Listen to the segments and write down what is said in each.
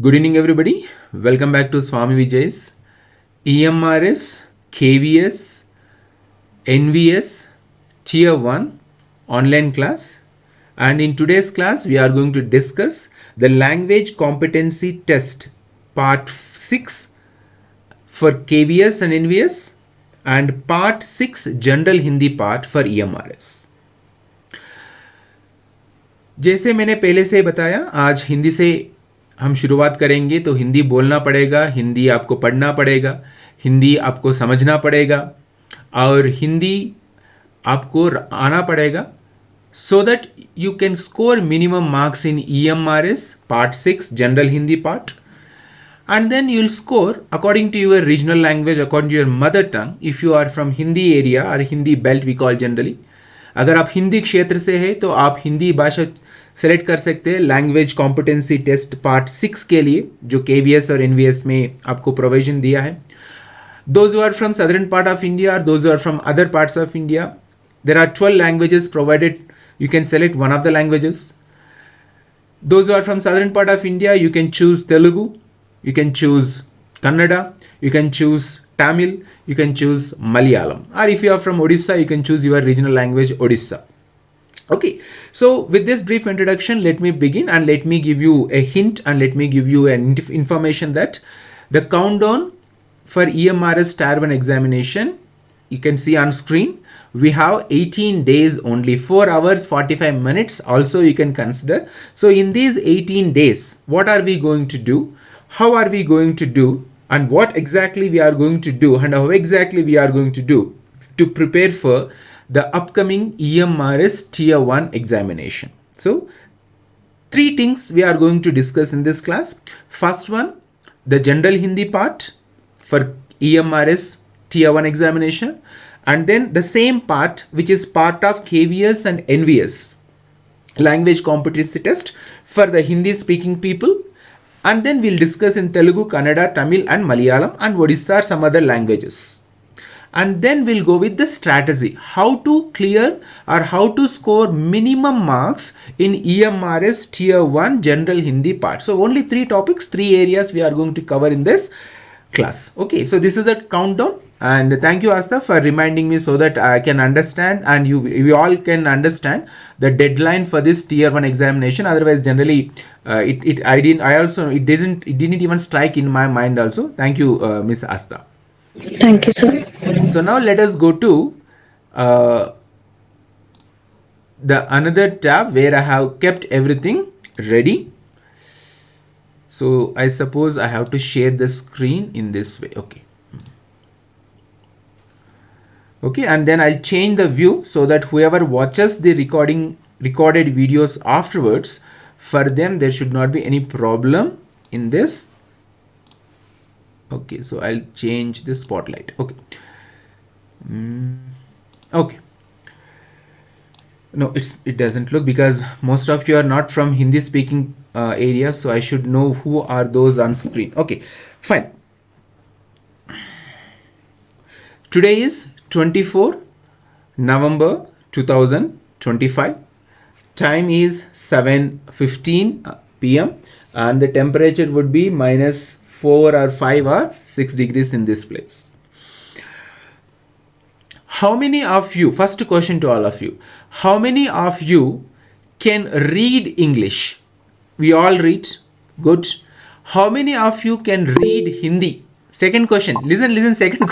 Good evening, everybody. Welcome back to Swamy Vijay's EMRS, KVS, NVS, Tier 1 online class. And in today's class, we are going to discuss the language competency test part 6 for KVS and NVS and part 6 general Hindi part for EMRS. जैसे मैंने पहले से बताया, आज हिंदी से हम शुरुआत करेंगे। तो हिंदी बोलना पड़ेगा, हिंदी आपको पढ़ना पड़ेगा, हिंदी आपको समझना पड़ेगा और हिंदी आपको आना पड़ेगा so that you can score minimum marks in EMRS part 6 general Hindi part, and then you'll score according to your regional language, according to your mother tongue. If you are from Hindi area or Hindi belt we call generally, अगर आप हिंदी क्षेत्र से है तो आप हिंदी भाषा select कर सकते हैं लैंग्वेज कॉम्पिटेंसी टेस्ट पार्ट 6 के लिए, जो KVS और NVS में आपको प्रोविजन दिया है. Those who are from southern part of India or those who are from other parts of India, there are 12 languages provided. You can select one of the languages. Those who are from southern part of India, you can choose Telugu, you can choose Kannada, you can choose Tamil, you can choose Malayalam, or if you are from Odisha, you can choose your regional language Odisha. Okay, so with this brief introduction, let me begin and let me give you a hint and let me give you an information that the countdown for EMRS Tier 1 examination, you can see on screen, we have 18 days only, 4 hours 45 minutes also you can consider. So in these 18 days, what are we going to do? How are we going to do? And what exactly we are going to do and how exactly we are going to do to prepare for the upcoming EMRS Tier 1 examination. So 3 things we are going to discuss in this class. First one, the general Hindi part for EMRS Tier 1 examination, and then the same part which is part of KVS and NVS language competency test for the Hindi speaking people, and then we'll discuss in Telugu, Kannada, Tamil and Malayalam and Odisha or some other languages. And then we'll go with the strategy, how to clear or how to score minimum marks in EMRS Tier 1 general Hindi part. So only 3 topics, 3 areas we are going to cover in this class. Okay, so this is the countdown, and thank you Asta for reminding me so that I can understand and we all can understand the deadline for this Tier 1 examination. Otherwise generally it didn't even strike in my mind also. Thank you Miss Asta. Thank you, sir. So now let us go to the another tab where I have kept everything ready. So I suppose I have to share the screen in this way. Okay, and then I'll change the view so that whoever watches the recorded videos afterwards, for them there should not be any problem in this. Okay, so I'll change the spotlight. Okay. Okay. No, it doesn't look, because most of you are not from Hindi speaking area, so I should know who are those on screen. Okay, fine. Today is 24 November 2025. Time is 7:15 p.m. and the temperature would be -4 or 5 or 6 degrees in this place. How many of you, first question to all of you, how many of you can read English? We all read, good. How many of you can read Hindi? Second question, listen, second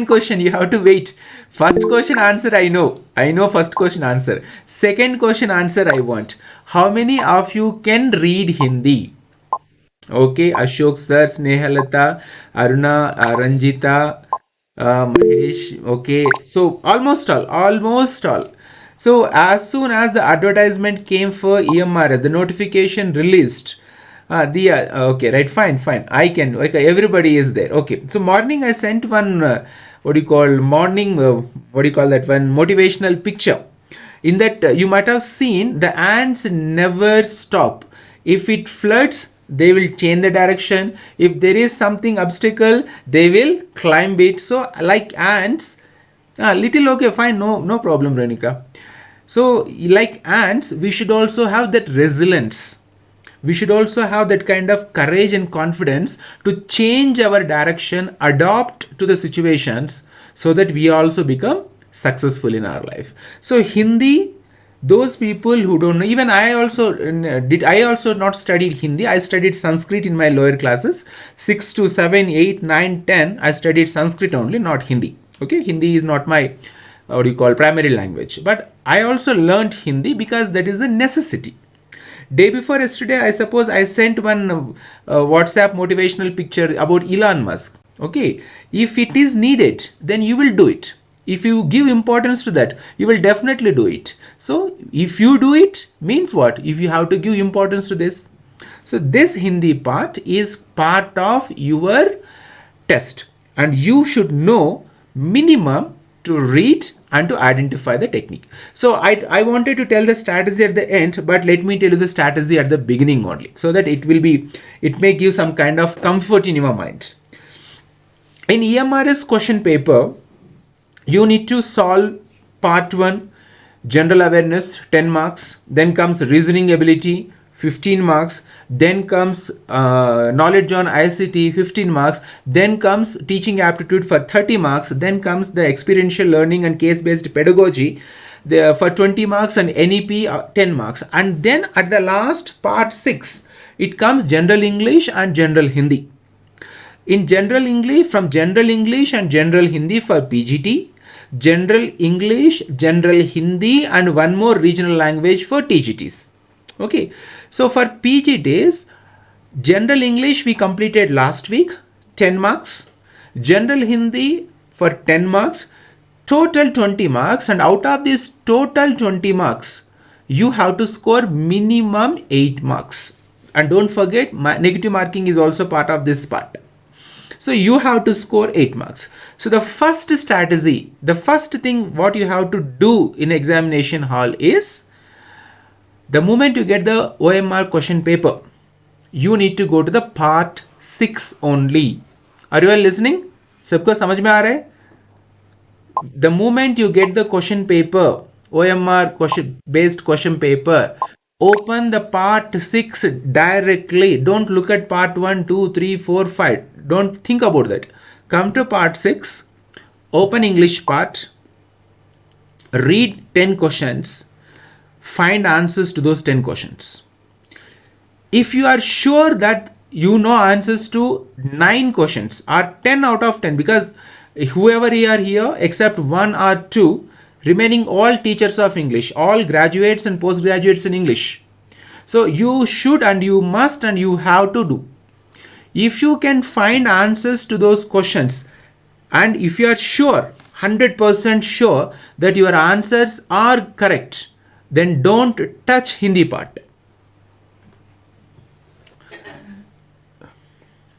question, you have to wait. First question answer I know first question answer. Second question answer I want. How many of you can read Hindi? Okay, Ashok sir, Snehalata, Aruna, Ranjita, Mahesh. Okay, so almost all. So as soon as the advertisement came for EMRS, the notification released. Okay, right, fine. I can. Okay, everybody is there. Okay, so morning I sent one motivational picture. In that you might have seen the ants never stop. If it floods, they will change the direction. If there is something obstacle, they will climb it. So like ants, little okay, fine, no problem, Renika. So like ants, we should also have that resilience. we should also have that kind of courage and confidence to change our direction, adapt to the situations, so that we also become successful in our life. So Hindi, those people who don't know, even I also not studied Hindi. I studied Sanskrit in my lower classes, 6 to 7, 8, 9, 10. I studied Sanskrit only, not Hindi. Okay, Hindi is not my what do you call primary language, but I also learned Hindi because that is a necessity. Day before yesterday, I suppose I sent one WhatsApp motivational picture about Elon Musk. Okay, if it is needed, then you will do it. If you give importance to that, you will definitely do it. So if you do it, means what? If you have to give importance to this. So this Hindi part is part of your test, and you should know minimum to read and to identify the technique. So I wanted to tell the strategy at the end, but let me tell you the strategy at the beginning only, so that it may give some kind of comfort in your mind. In EMRS question paper, you need to solve part 1, general awareness, 10 marks. Then comes reasoning ability, 15 marks. Then comes knowledge on ICT, 15 marks. Then comes teaching aptitude for 30 marks. Then comes the experiential learning and case-based pedagogy for 20 marks, and NEP 10 marks. And then at the last, part 6, it comes general English and general Hindi. In general English, from general English and general Hindi for PGT, general English, general Hindi, and one more regional language for TGTs. Okay, so for PGTs, general English we completed last week, 10 marks, general Hindi for 10 marks, total 20 marks, and out of this total 20 marks, you have to score minimum 8 marks. And don't forget, negative marking is also part of this part. So you have to score 8 marks. So the first strategy, the first thing what you have to do in examination hall is, the moment you get the OMR question paper, you need to go to the part 6 only. Are you all listening? सबको समझ में आ रहा है? The moment you get the question paper, OMR based question paper, open the part 6 directly. Don't look at part 1, 2, 3, 4, 5. Don't think about that. Come to part 6, open English part, read 10 questions, find answers to those 10 questions. If you are sure that you know answers to 9 questions or 10 out of 10, because whoever are here except 1 or 2, remaining all teachers of English, all graduates and postgraduates in English. So you should and you must and you have to do. If you can find answers to those questions, and if you are sure, 100% sure that your answers are correct, then don't touch Hindi part.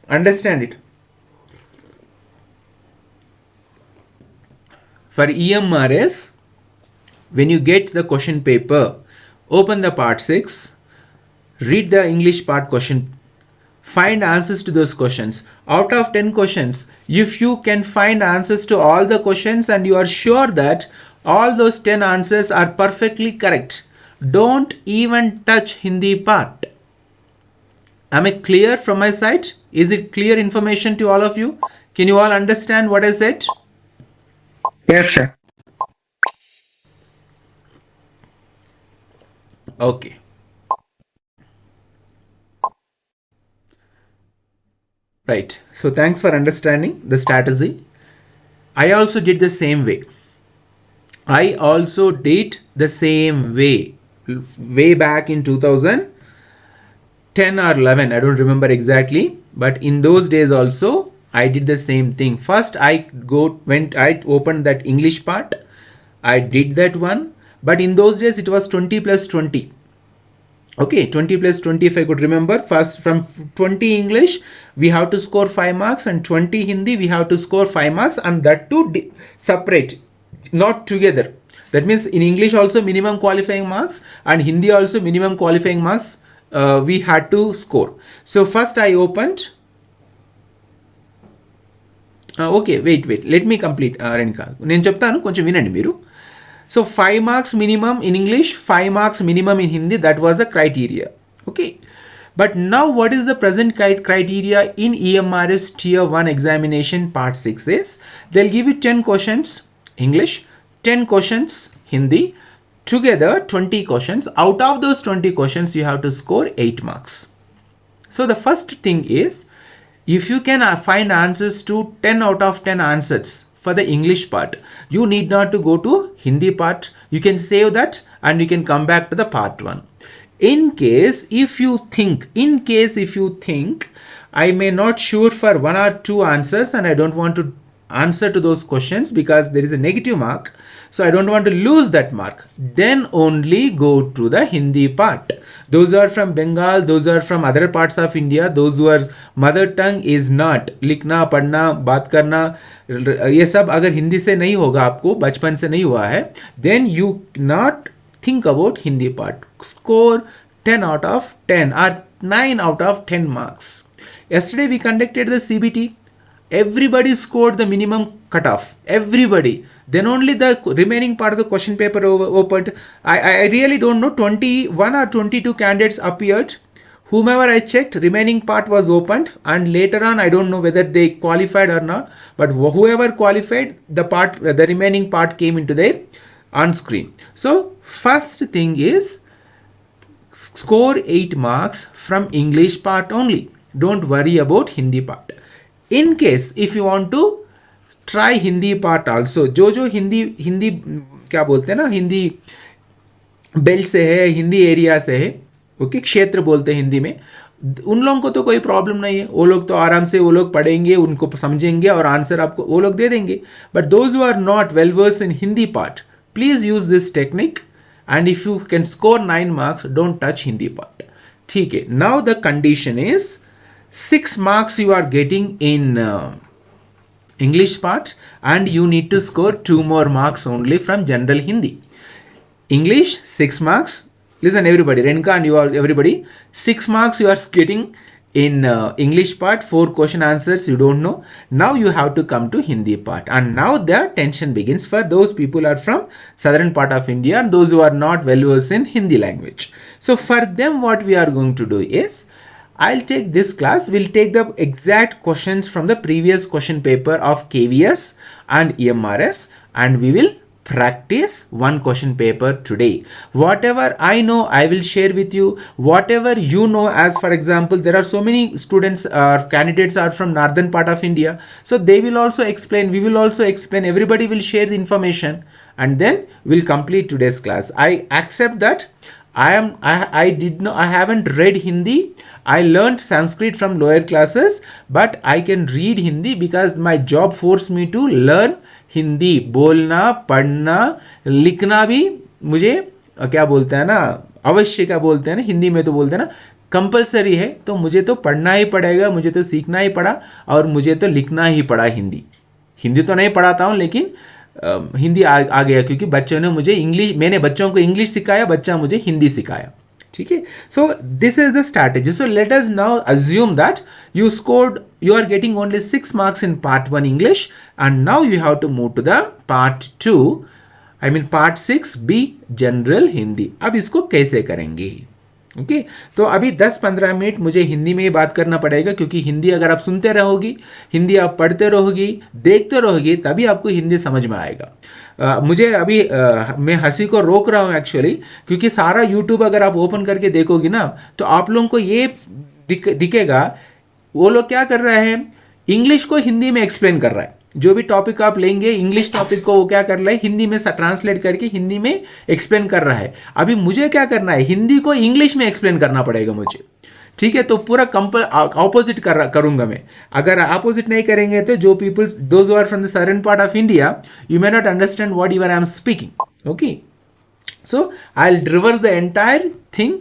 Understand it? For EMRS, when you get the question paper, open the part 6, read the English part question, find answers to those questions. Out of 10 questions, if you can find answers to all the questions and you are sure that all those 10 answers are perfectly correct, don't even touch Hindi part. Am I clear from my side? Is it clear information to all of you? Can you all understand what I said? Yes, sir. Okay. Right. So thanks for understanding the strategy. I also did the same way. Way back in 2010 or 11. I don't remember exactly. But in those days also, I did the same thing. First, I opened that English part. I did that one. But in those days, it was 20 plus 20. Okay, 20 plus 20 if I could remember. First, from 20 English, we have to score 5 marks, and 20 Hindi, we have to score 5 marks, and that too separate, not together. That means in English also minimum qualifying marks, and Hindi also minimum qualifying marks we had to score. So first I opened. Okay, wait. Let me complete. Renika, నేను చెప్తాను, కొంచెం వినండి మీరు. So 5 marks minimum in English, 5 marks minimum in Hindi. That was the criteria. Okay. But now what is the present criteria in EMRS Tier 1 examination part 6 is, they'll give you 10 questions English, 10 questions Hindi, together 20 questions. Out of those 20 questions, you have to score 8 marks. So the first thing is, if you can find answers to 10 out of 10 answers for the English part, you need not to go to Hindi part. You can save that and you can come back to the part 1. In case if you think I may not sure for 1 or 2 answers and I don't want to answer to those questions because there is a negative mark, so I don't want to lose that mark, then only go to the Hindi part. Those are from Bengal, those are from other parts of India, those whose mother tongue is not लिखना पढ़ना बात करना, ये सब अगर हिंदी से नहीं होगा, आपको बचपन से नहीं हुआ है, then you not think about Hindi part. Score 10 out of 10 or 9 out of 10 marks. Yesterday we conducted the CBT. Everybody scored the minimum cutoff. Everybody. Then only the remaining part of the question paper opened. I really don't know. 21 or 22 candidates appeared. Whomever I checked, remaining part was opened, and later on I don't know whether they qualified or not. But whoever qualified, the remaining part came into their on screen. So first thing is, score 8 marks from English part only. Don't worry about Hindi part. In case if you want to try Hindi part also, जो हिंदी क्या बोलते हैं ना, Hindi belt से है, Hindi area से है, okay, क्षेत्र बोलते हैं हिंदी में, उन लोगों को तो कोई प्रॉब्लम नहीं है. वो लोग तो आराम से वो लोग पढ़ेंगे, उनको समझेंगे और आंसर आपको वो लोग दे देंगे. But those who are not well versed in Hindi part, please use this technique, and if you can score 9 marks, don't touch Hindi part. ठीक है. Now the condition is 6 marks you are getting in English part, and you need to score 2 more marks only from general Hindi. English 6 marks. Listen everybody, Renka and you all, everybody, 6 marks you are getting in English part, 4 question answers you don't know. Now you have to come to Hindi part, and now the tension begins for those people are from southern part of India and those who are not well versed in Hindi language. So for them what we are going to do is, I'll take this class, we'll take the exact questions from the previous question paper of KVS and EMRS, and we will practice one question paper today. Whatever I know, I will share with you. Whatever you know, as for example, there are so many students or candidates are from northern part of India, so they will also explain, we will also explain, everybody will share the information, and then we'll complete today's class. I accept that I haven't read Hindi. I learned Sanskrit from lower classes, but I can read Hindi because my job forced me to learn Hindi. बोलना, पढ़ना, लिखना भी मुझे क्या बोलते हैं ना, अवश्य क्या बोलते हैं ना, हिंदी में तो बोलते हैं ना, कंपलसरी है. तो मुझे तो पढ़ना ही पड़ेगा, मुझे तो सीखना ही पड़ा, और मुझे तो लिखना ही पड़ा. हिंदी तो नहीं पढ़ाता हूँ, लेकिन हिंदी आ गया, क्योंकि बच्चों ने मुझे इंग्लिश, मैंने बच्चों को इंग्लिश सिखाया, बच्चा मुझे हिंदी सिखाया. ठीक है. So this is the strategy. So let us now assume that you are getting only 6 marks in part 1 English, and now you have to move to the part 2, I mean part 6B general Hindi. अब इसको कैसे करेंगे? Okay तो अभी 10-15 minute मुझे हिंदी में ही बात करना पड़ेगा, क्योंकि हिंदी अगर आप सुनते रहोगी, हिंदी आप पढ़ते रहोगी, देखते रहोगी, तभी आपको हिंदी समझ में आएगा. मुझे अभी मैं हंसी को रोक रहा हूँ एक्चुअली, क्योंकि सारा यूट्यूब अगर आप ओपन करके देखोगी ना, तो आप लोगों को ये दिखेगा, वो लोग क्या कर रहे हैं, इंग्लिश को हिंदी में एक्सप्लेन कर रहा है. जो भी टॉपिक आप लेंगे इंग्लिश टॉपिक को, वो क्या कर रहा है, हिंदी में ट्रांसलेट करके हिंदी में एक्सप्लेन कर रहा है. अभी मुझे क्या करना है, हिंदी को इंग्लिश में एक्सप्लेन करना पड़ेगा मुझे. ठीक है. तो पूरा ऑपोजिट करूंगा मैं. अगर ऑपोजिट नहीं करेंगे तो जो people those who are from the southern part of India, you may not understand what I am speaking. Okay so I will reverse the entire thing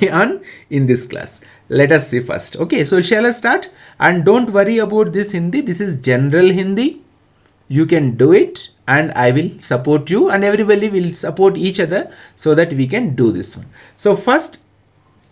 on in this class. Let us see first. Okay, so shall I start? And don't worry about this Hindi. This is general Hindi. You can do it, and I will support you, and everybody will support each other so that we can do this one. So first,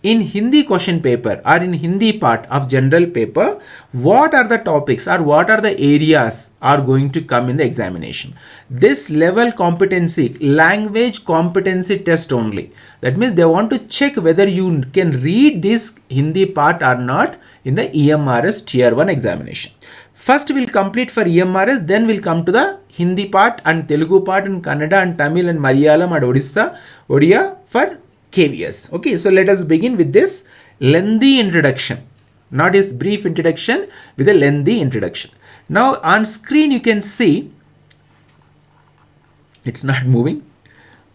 in Hindi question paper or in Hindi part of general paper, what are the topics or what are the areas are going to come in the examination. This level competency, language competency test only. That means they want to check whether you can read this Hindi part or not in the EMRS tier 1 examination. First we'll complete for EMRS, then we'll come to the Hindi part and Telugu part and Kannada and Tamil and Malayalam and Odia for KVS. Okay, so let us begin with this lengthy introduction, not his brief introduction, with a lengthy introduction. Now on screen you can see, it's not moving.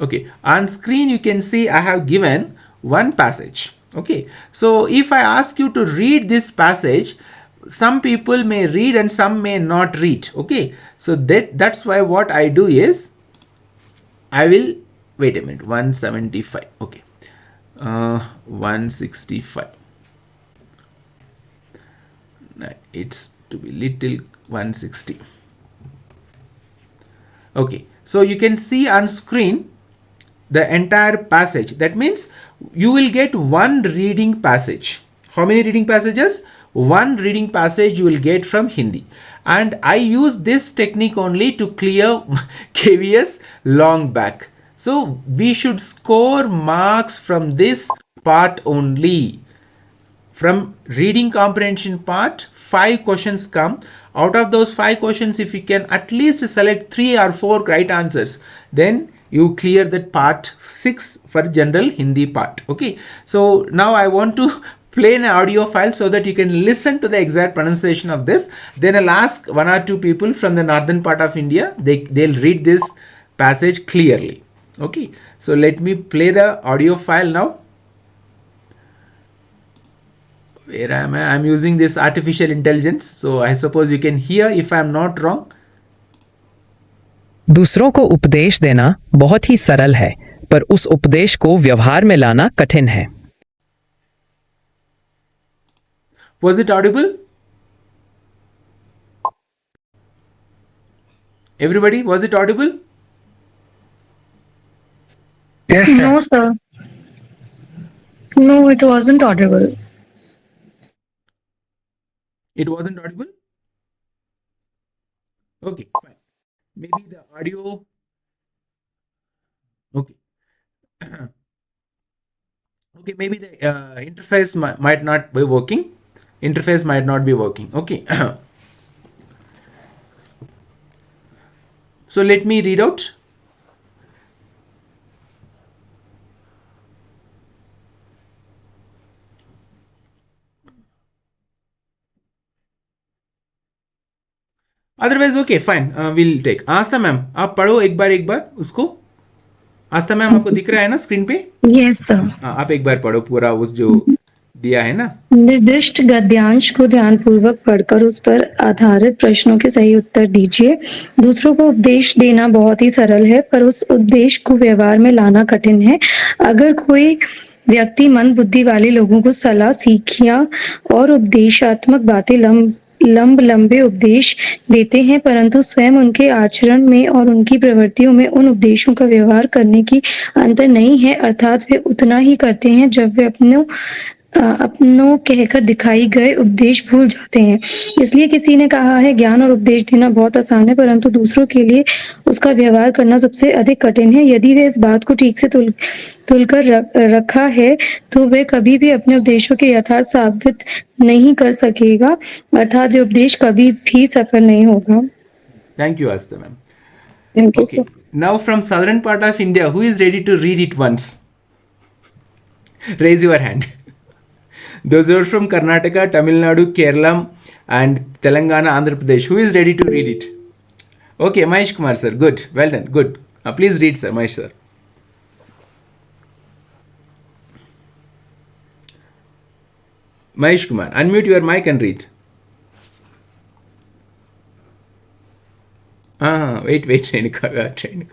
Okay, on screen you can see I have given one passage. Okay, so if I ask you to read this passage, some people may read and some may not read. Okay, so that's why what I do is I will wait a minute. 175. Okay, 165. It's to be little 160. Okay, so you can see on screen the entire passage. That means you will get one reading passage. How many reading passages? One reading passage you will get from Hindi. And I use this technique only to clear KVS long back. So we should score marks from this part only. From reading comprehension part, 5 questions come. Out of those 5 questions, if you can at least select 3 or 4 right answers, then you clear that part 6 for general Hindi part. Okay, so now I want to play an audio file so that you can listen to the exact pronunciation of this. Then I'll ask 1 or 2 people from the northern part of India, they'll read this passage clearly. Okay, so let me play the audio file now. Where am I? I'm using this artificial intelligence, so I suppose you can hear if I'm not wrong. दूसरों को उपदेश देना बहुत ही सरल है, पर उस उपदेश को व्यवहार में लाना कठिन है. Was it audible? Everybody, was it audible? Yes, sir. No, sir. No, it wasn't audible. It wasn't audible? Okay, fine. Maybe the audio. Okay. Okay, maybe the interface might not be working. Interface might not be working. Okay. So let me read out. Otherwise okay fine will take. Aastha ma'am आप पढ़ो एक बार उसको. आस्था ma'am आपको दिख रहा है ना screen पे? Yes sir. आप एक बार पढ़ो पूरा उस जो दिया है ना. निर्दिष्ट गद्यांश को ध्यानपूर्वक पढ़कर उस पर आधारित प्रश्नों के सही उत्तर दीजिए. दूसरों को उपदेश देना बहुत ही सरल है, पर उस उपदेश को व्यवहार में लाना कठिन है. अगर कोई व्यक्ति मंद बुद्धि वाले लोगों को सलाह, सीखियां और उपदेशात्मक बातें लंबे उपदेश देते हैं, परंतु स्वयं उनके आचरण में और उनकी प्रवृत्तियों में उन उपदेशों का व्यवहार करने की अंतर नहीं है, अर्थात वे उतना ही करते हैं जब वे अपनों कहकर दिखाई गए उपदेश भूल जाते हैं. इसलिए किसी ने कहा है ज्ञान और उपदेश देना बहुत आसान है, परंतु दूसरों के लिए उसका व्यवहार करना सबसे अधिक कठिन है. यदि वे इस बात को ठीक से तुलकर रखा है तो वे कभी भी अपने उपदेशों के यथार्थ साबित नहीं कर सकेगा, अर्थात ये उपदेश कभी भी सफल नहीं होगा. Thank you Aastha ma'am. Thank you, Okay, sir. now from southern part of India, who is ready to read it once? Raise your hand. Those who are from Karnataka, Tamil Nadu, Kerala and Telangana, Andhra Pradesh, who is ready to read it? Okay, Mahesh Kumar sir, good, well done, good. Please read sir, Mahesh sir. Mahesh Kumar, unmute your mic and read. Wait, Renika.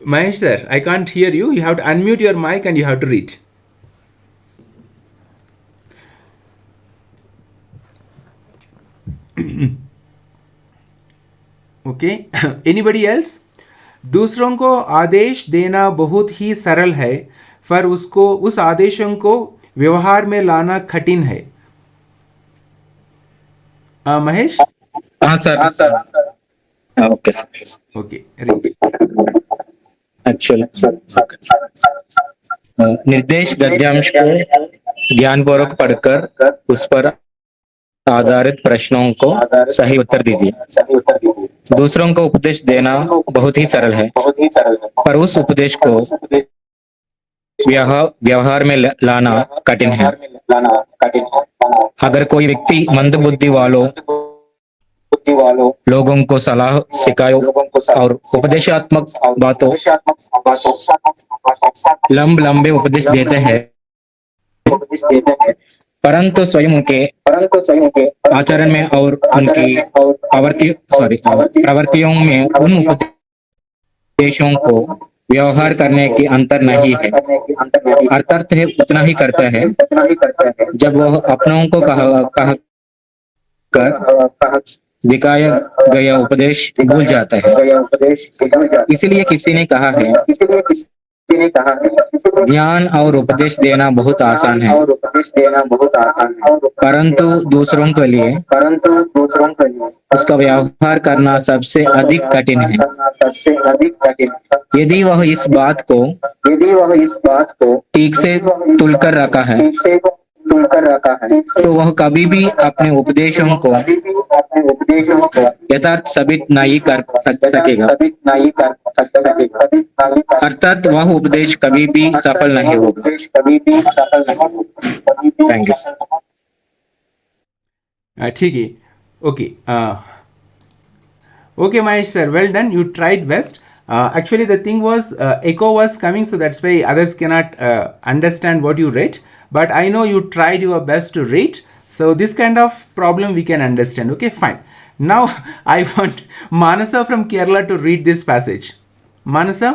Mahesh sir, I can't hear you. You have to unmute your mic and you have to read. Okay. Anybody else? दूसरों को आदेश देना बहुत ही सरल है, पर उसको उस आदेशों को व्यवहार में लाना कठिन है। महेश। हाँ sir. Okay sir. Okay read. Actually निर्देश गद्यांश को ज्ञानपूर्वक पढ़कर उस पर आधारित प्रश्नों को सही उत्तर दीजिए। दूसरों को उपदेश देना बहुत ही सरल है, पर उस उपदेश को व्यवहार में लाना कठिन है। अगर कोई व्यक्ति मंदबुद्धि वालों लोगों को सलाह, शिकायत और उपदेशात्मक बातों लंबे उपदेश देते हैं, परंतु स्वयं उनके आचरण में और उनकी प्रवृत्तियों में उन उपदेशों को व्यवहार करने की अंतर नहीं है। अर्थात है उतना ही करता है जब वह अपनों को कह कर दिखाया गया उपदेश भूल जाता है। इसलिए किसी ने कहा है, ज्ञान और उपदेश देना बहुत आसान है, परंतु दूसरों के लिए उसका व्यवहार करना सबसे अधिक कठिन है। यदि वह इस बात को ठीक से तुलकर रखा है, तो वह कभी भी अपने उपदेशों को यथार्थ साबित नहीं कर सकेगा। अर्थात वह उपदेश कभी भी सफल नहीं होगा। Thank you sir. ठीक है। Okay okay Mahesh sir, well done, you tried best. Actually the thing was echo was coming, so that's why others cannot understand what you read, but I know you tried your best to read, so this kind of problem we can understand. Okay, fine. Now I want Manasa from Kerala to read this passage. Manasa.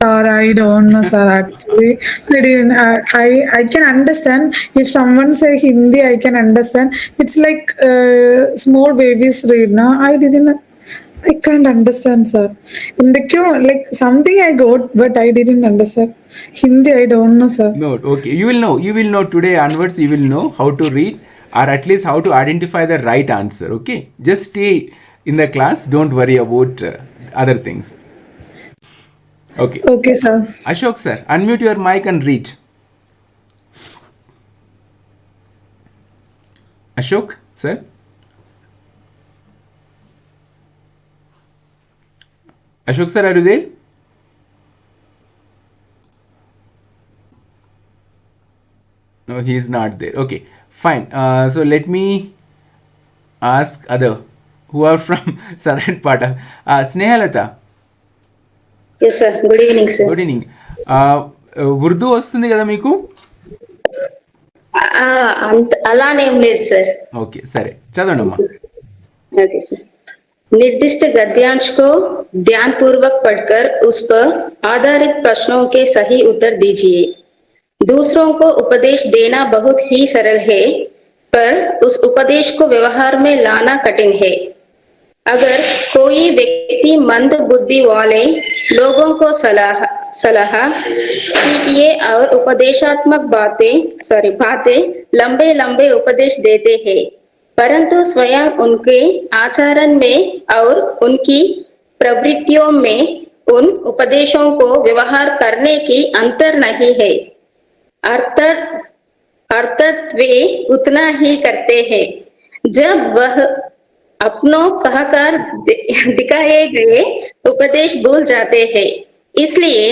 Sir, I don't know, sir. Actually, I didn't. I can understand if someone say Hindi. I can understand. It's like small babies read. No, I didn't. I can't understand, sir. In the queue, like something I got, but I didn't understand. Hindi, I don't know, sir. No, okay. You will know. You will know today onwards. You will know how to read, or at least how to identify the right answer. Okay. Just stay in the class. Don't worry about other things. Okay. Okay, sir. Ashok sir, unmute your mic and read. Ashok sir. Ashok sir, are you there? No, he is not there. Okay, fine. So let me ask other who are from southern part of Snehalata. Yes sir, good evening sir. Good evening. Urdu వస్తుంది కదా మీకు? అలానేం లేదు sir. Okay సరే చదవండి అమ్మా. Okay sir. निर्दिष्ट गद्यांश को ध्यानपूर्वक पढ़कर उस पर आधारित प्रश्नों के सही उत्तर दीजिए। दूसरों को उपदेश देना बहुत ही सरल है, पर उस उपदेश को व्यवहार में लाना कठिन है। अगर कोई व्यक्ति मंद बुद्धि वाले लोगों को सलाह, सीखिए और उपदेशात्मक बातें लंबे उपदेश देते हैं, परंतु स्वयं उनके आचरण में और उनकी प्रवृत्तियों में उन उपदेशों को व्यवहार करने की अंतर नहीं है। अर्थात वे उतना ही करते हैं जब वह अपनों कहकर दिखाए गए उपदेश भूल जाते हैं। इसलिए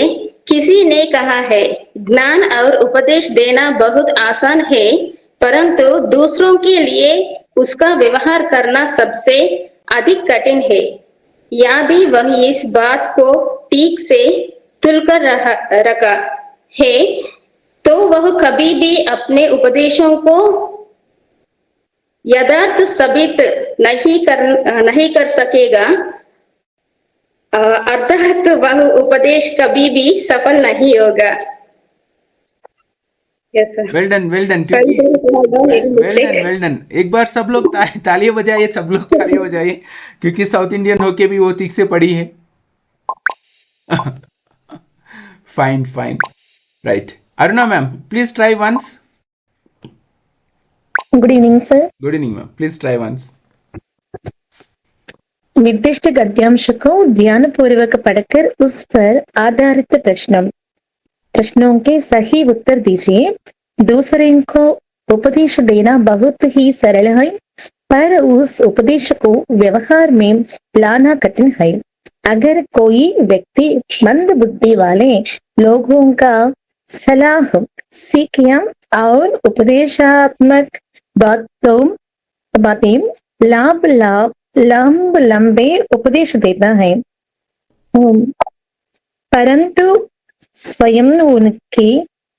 किसी ने कहा है, ज्ञान और उपदेश देना बहुत आसान है, परंतु दूसरों के लिए उसका व्यवहार करना सबसे अधिक कठिन है। यदि वह इस बात को ठीक से तुलकर रखा है, तो वह कभी भी अपने उपदेशों को यथार्थ साबित नहीं कर सकेगा। अर्थात वह उपदेश कभी भी सफल नहीं होगा। Yes, sir. Well done well done. Sorry, sir, well done. एक बार सब लोग तालियां बजाइए, सब लोग तालियां बजाइए, क्योंकि साउथ इंडियन होके भी वो ठीक से पढ़ी है। Fine, fine. Right. Aruna ma'am, please try once. Good evening sir. Good evening ma'am. Please try once. निर्दिष्ट गद्यांश को ध्यानपूर्वक पढ़कर उस पर आधारित प्रश्नों के सही उत्तर दीजिए। दूसरे को उपदेश देना बहुत ही सरल है, पर उस उपदेश को व्यवहार में लाना कठिन है। अगर कोई व्यक्ति मंद बुद्धि वाले लोगों का सलाह, सीखियां और उपदेशात्मक बातें लंबे उपदेश देता है, परंतु स्वयं उनके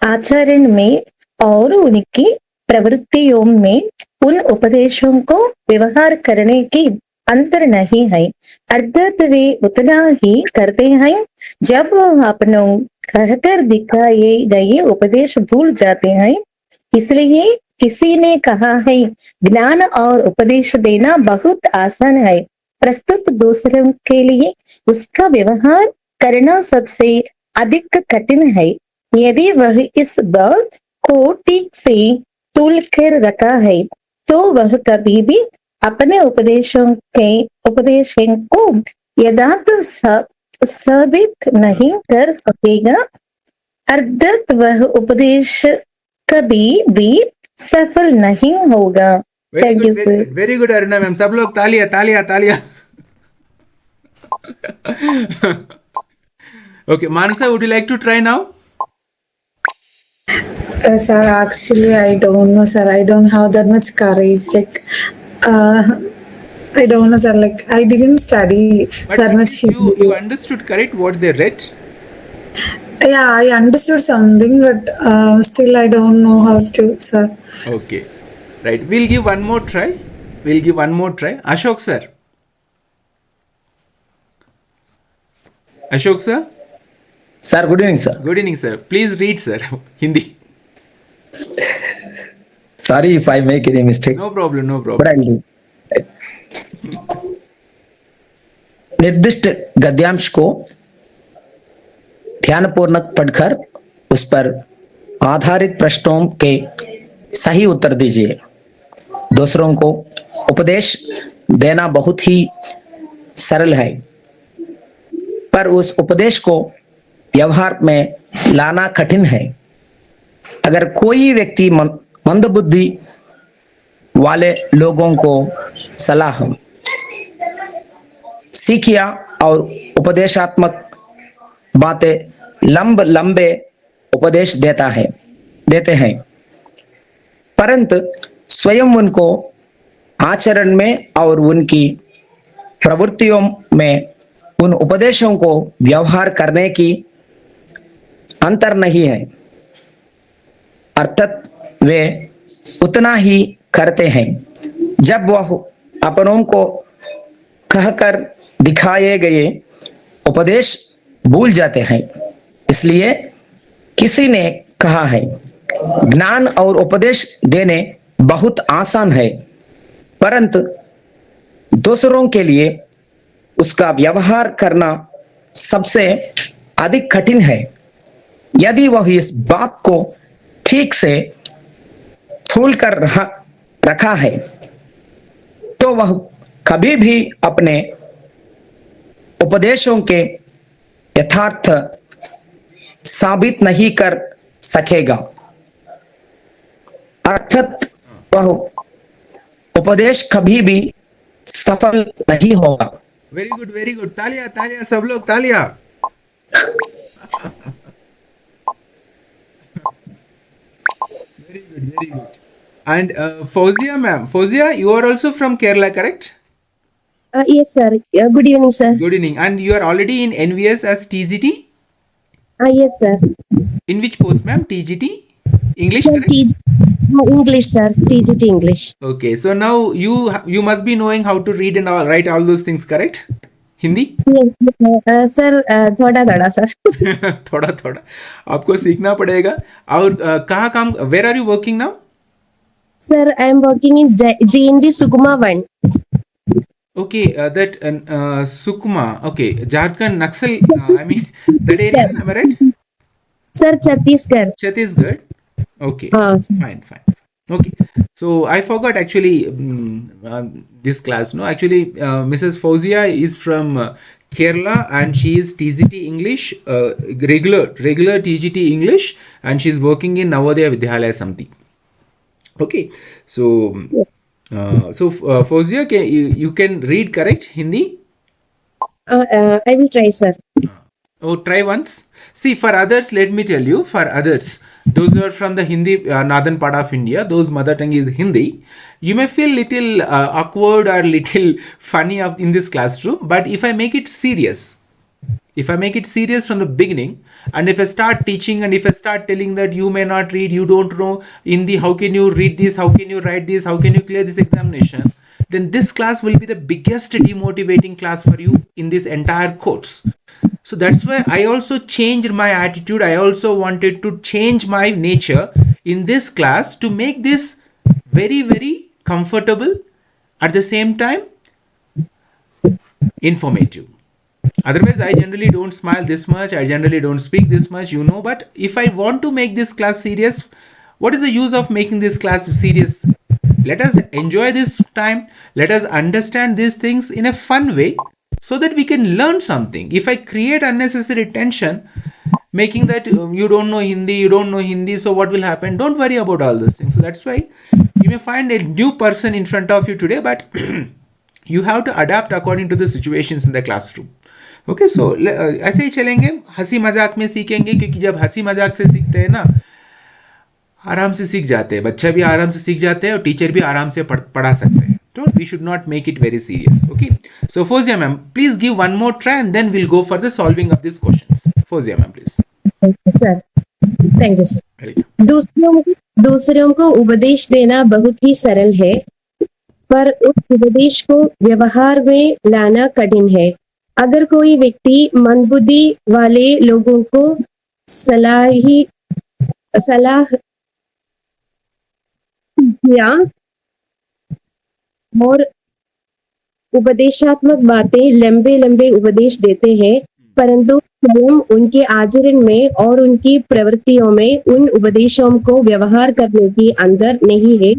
आचरण में और उनकी प्रवृत्तियों में उन उपदेशों को व्यवहार करने की अंतर नहीं है, अर्थात वे उतना ही करते हैं जब अपनों कहकर दिखाए गए उपदेश भूल जाते हैं। इसलिए किसी ने कहा है, ज्ञान और उपदेश देना बहुत आसान है, प्रस्तुत दूसरों के लिए उसका व्यवहार करना सबसे अधिक कठिन है। यदि वह इस बात को ठीक से तोल कर रखा है, तो वह कभी भी अपने उपदेशों को यथार्थ साबित नहीं कर सकेगा, अर्थात वह उपदेश कभी भी सफल नहीं होगा। Thank you sir. Very good Aruna ma'am. सब लोग तालियां तालियां तालियां। Okay, Manasa, would you like to try now? Sir, actually, I don't know, sir. I don't have that much courage. Like, I don't know, sir. Like, I didn't study But that much. you understood, correct, what they read? Yeah, I understood something, but still I don't know how to, sir. Okay, right. We'll give one more try. Ashok sir. Ashok sir. Sir, good evening, sir. Good evening, sir. Please read, sir. Hindi. Sorry if I make any mistake. No problem, no But problem. I'll do. निर्दिष्ट गद्यांश को ध्यानपूर्वक पढ़कर उस पर आधारित प्रश्नों के सही उत्तर दीजिए। दूसरों को उपदेश देना बहुत ही सरल है, पर उस उपदेश को व्यवहार में लाना कठिन है। अगर कोई व्यक्ति मंदबुद्धि वाले लोगों को सलाह, सीखिया और उपदेशात्मक बातें लंबे उपदेश देते हैं, परंतु स्वयं उनको आचरण में और उनकी प्रवृत्तियों में उन उपदेशों को व्यवहार करने की अंतर नहीं है, अर्थात वे उतना ही करते हैं जब वह अपनों को कहकर दिखाए गए उपदेश भूल जाते हैं। इसलिए किसी ने कहा है, ज्ञान और उपदेश देने बहुत आसान है, परंतु दूसरों के लिए उसका व्यवहार करना सबसे अधिक कठिन है। यदि वह इस बात को ठीक से थूल कर रखा है, तो वह कभी भी अपने उपदेशों के यथार्थ साबित नहीं कर सकेगा, अर्थात वह उपदेश कभी भी सफल नहीं होगा। Very good, very good. तालियां तालियां, सब लोग तालियां। Very good, very good. And Fauzia ma'am, Fauzia, you are also from Kerala, correct? Yes, sir. Good evening, sir. Good evening. And you are already in NVS as TGT? Yes, sir. In which post, ma'am? TGT? English, correct? English, sir. TGT English. Okay, so now you must be knowing how to read and write all those things, correct? Hindi? Yes, sir. थोड़ा sir. थोड़ा आपको सीखना पड़ेगा। और कहाँ काम, where are you working now? Sir, I am working in JNB Sukma 1. Okay, that Sukma. Okay, Jharkhand Naxal. I mean that area. Am I right? Sir Chhattisgarh. Chhattisgarh. Okay, हाँ sir. fine. Okay, so I forgot actually this class. No, actually, Mrs. Fauzia is from Kerala, and she is TGT English, regular TGT English, and she's working in Navodaya Vidyalaya Samiti. Okay, so Fauzia, you can read correct Hindi? I will try, sir. Oh, try once. See, for others, let me tell you, for others, those who are from the Hindi northern part of India, those mother tongue is Hindi, you may feel little awkward or little funny in this classroom. But if I make it serious, from the beginning, and if I start teaching, and if I start telling that you may not read, you don't know Hindi, how can you read this, how can you write this, how can you clear this examination, then this class will be the biggest demotivating class for you in this entire course. So that's why I also changed my attitude. I also wanted to change my nature in this class to make this very, very comfortable, at the same time informative. Otherwise, I generally don't smile this much, I generally don't speak this much, but if I want to make this class serious, what is the use of making this class serious? Let us enjoy this time, let us understand these things in a fun way, so that we can learn something. If I create unnecessary tension, making that you don't know Hindi, so what will happen? Don't worry about all those things. So that's why you may find a new person in front of you today, but you have to adapt according to the situations in the classroom. Okay, so ऐसे ही चलेंगे, हंसी मजाक में सीखेंगे, क्योंकि जब हंसी मजाक से सीखते हैं ना, आराम से सीख जाते हैं, बच्चा भी आराम से सीख जाते हैं और टीचर भी आराम से पढ़ा सकते हैं. So we should not make it very serious. Okay, so Fozia ma'am, please give one more try and then we'll go for the solving of these questions. Fozia ma'am, please. Sir thank you sir. दूसरों को उपदेश देना बहुत ही सरल है, पर उस उपदेश को व्यवहार में लाना कठिन है। अगर कोई व्यक्ति मंदबुद्धि वाले लोगों को सलाह या और उपदेशात्मक बातें लंबे उपदेश देते हैं, परंतु स्वयं उनके आचरण में और उनकी प्रवृत्तियों में उन उपदेशों को व्यवहार करने की अंदर नहीं है,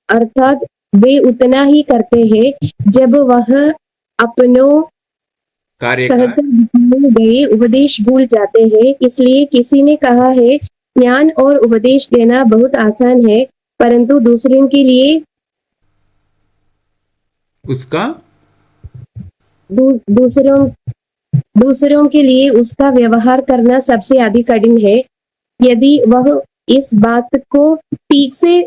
अर्थात वे उतना ही करते हैं जब वह अपनों कहकर गए उपदेश भूल जाते हैं। इसलिए किसी ने कहा है, ज्ञान और उपदेश देना बहुत आसान है, परंतु दूसरों के लिए उसका दूसरों के लिए उसका व्यवहार करना सबसे अधिक कठिन है। यदि वह इस बात को ठीक से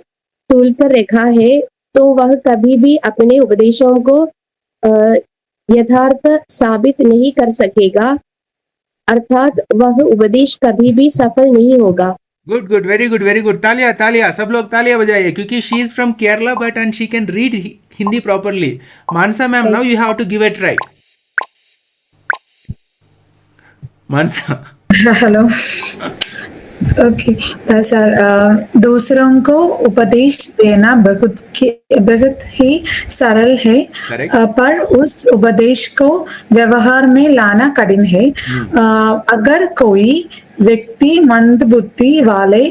तोल कर रखा है तो वह कभी भी अपने उपदेशों को यथार्थ साबित नहीं कर सकेगा, अर्थात वह उपदेश कभी भी सफल नहीं होगा। Good, very good. तालियां, सब लोग तालियां बजाइए, क्योंकि she is from Kerala but and she can read Hindi properly. Mansa ma'am, now you have to give it try. Mansa. Hello. Okay sir, दूसरों को उपदेश देना बहुत ही सरल है, पर उस उपदेश को व्यवहार में लाना कठिन है. अगर कोई व्यक्ति मंदबुद्धि वाले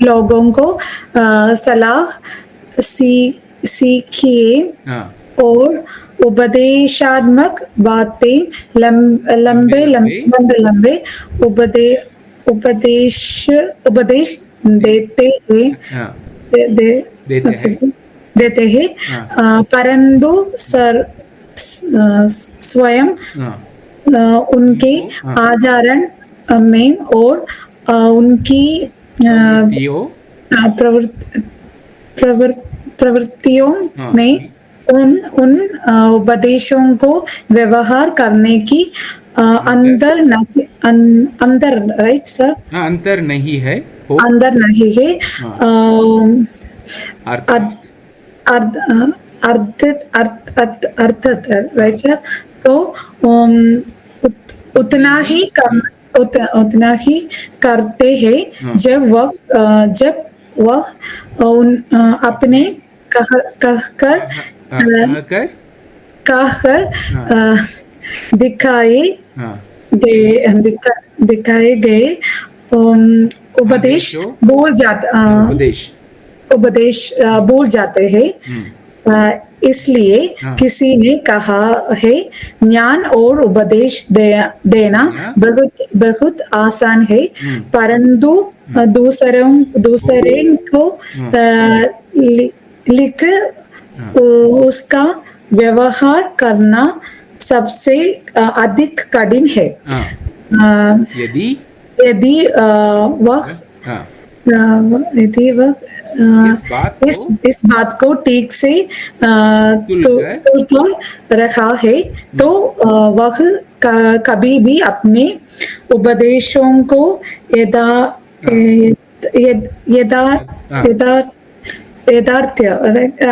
लोगों को सलाह सीखिए और उपदेशात्मक बातें लंबे उपदेश देते हैं, परंतु स्वयं उनके आचरण में और उनकी प्रवृत्तियों में उन उपदेशों को व्यवहार करने की अंदर राइट सर, अंतर नहीं है, अंदर नहीं है, अर्थ राइट सर. तो उतना ही करते हैं जब वह अपने कहकर हाँ दिखाए गए उपदेश उपदेश भूल जाते हैं इसलिए किसी ने कहा है ज्ञान और उपदेश देना बहुत बहुत आसान है परंतु दूसरे को लिख उसका व्यवहार करना सबसे अधिक कठिन है यदि वह इस बात को ठीक से तुल रहा है तो वह कभी भी अपने उपदेशों को यथार्थ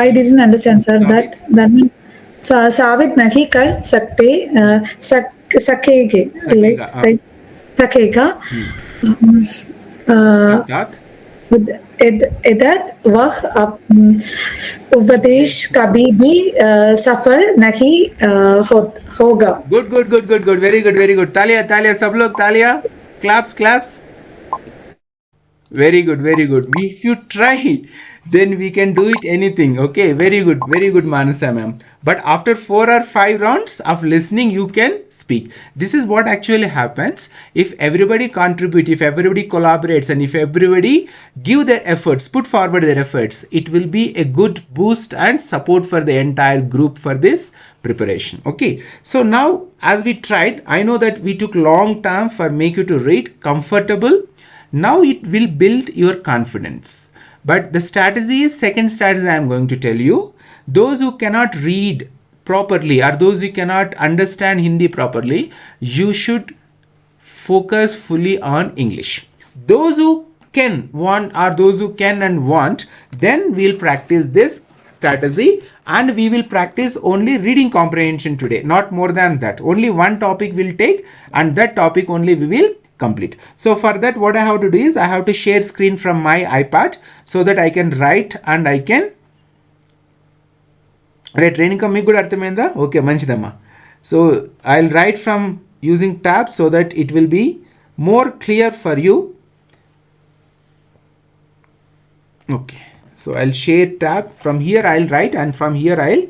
I didn't understand sir that means साबित नहीं कर सकेगा वह उपदेश कभी भी सफल नहीं होगा गुड वेरी गुड तालियां सब लोग तालियां claps very good if you try then we can do it anything okay very good Manasa ma'am but after 4 or 5 rounds of listening you can speak this is what actually happens if everybody contribute if everybody collaborates and if everybody give their efforts put forward their efforts it will be a good boost and support for the entire group for this preparation okay so now as we tried I know that we took long time for make you to read comfortable now it will build your confidence but the strategy is second strategy I am going to tell you those who cannot read properly or those who cannot understand Hindi properly you should focus fully on English those who can want or those who can and want then we'll practice this strategy and we will practice only reading comprehension today not more than that only one topic we'll take and that topic only we will complete so for that what I have to do is I have to share screen from my iPad so that I can write and I can training ka meeku kuda arthamainda okay manchidamma so I'll write from using tab so that it will be more clear for you okay so I'll share tab from here I'll write and from here I'll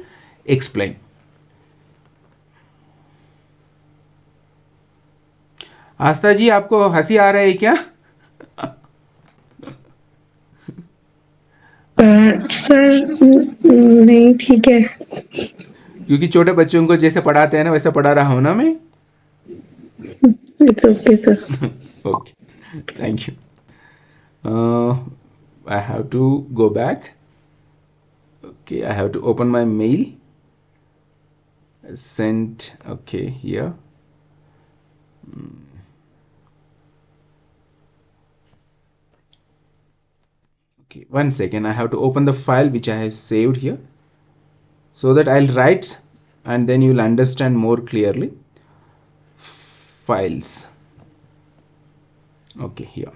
explain आस्था जी आपको हंसी आ रहा है क्या sir नहीं ठीक है क्योंकि छोटे बच्चों को जैसे पढ़ाते हैं ना वैसा पढ़ा रहा हूं ना मैं it's okay sir okay thank you I have to go back okay I have to open my mail sent okay here okay 1 second I have to open the file which I have saved here so that I'll write and then you'll understand more clearly files okay here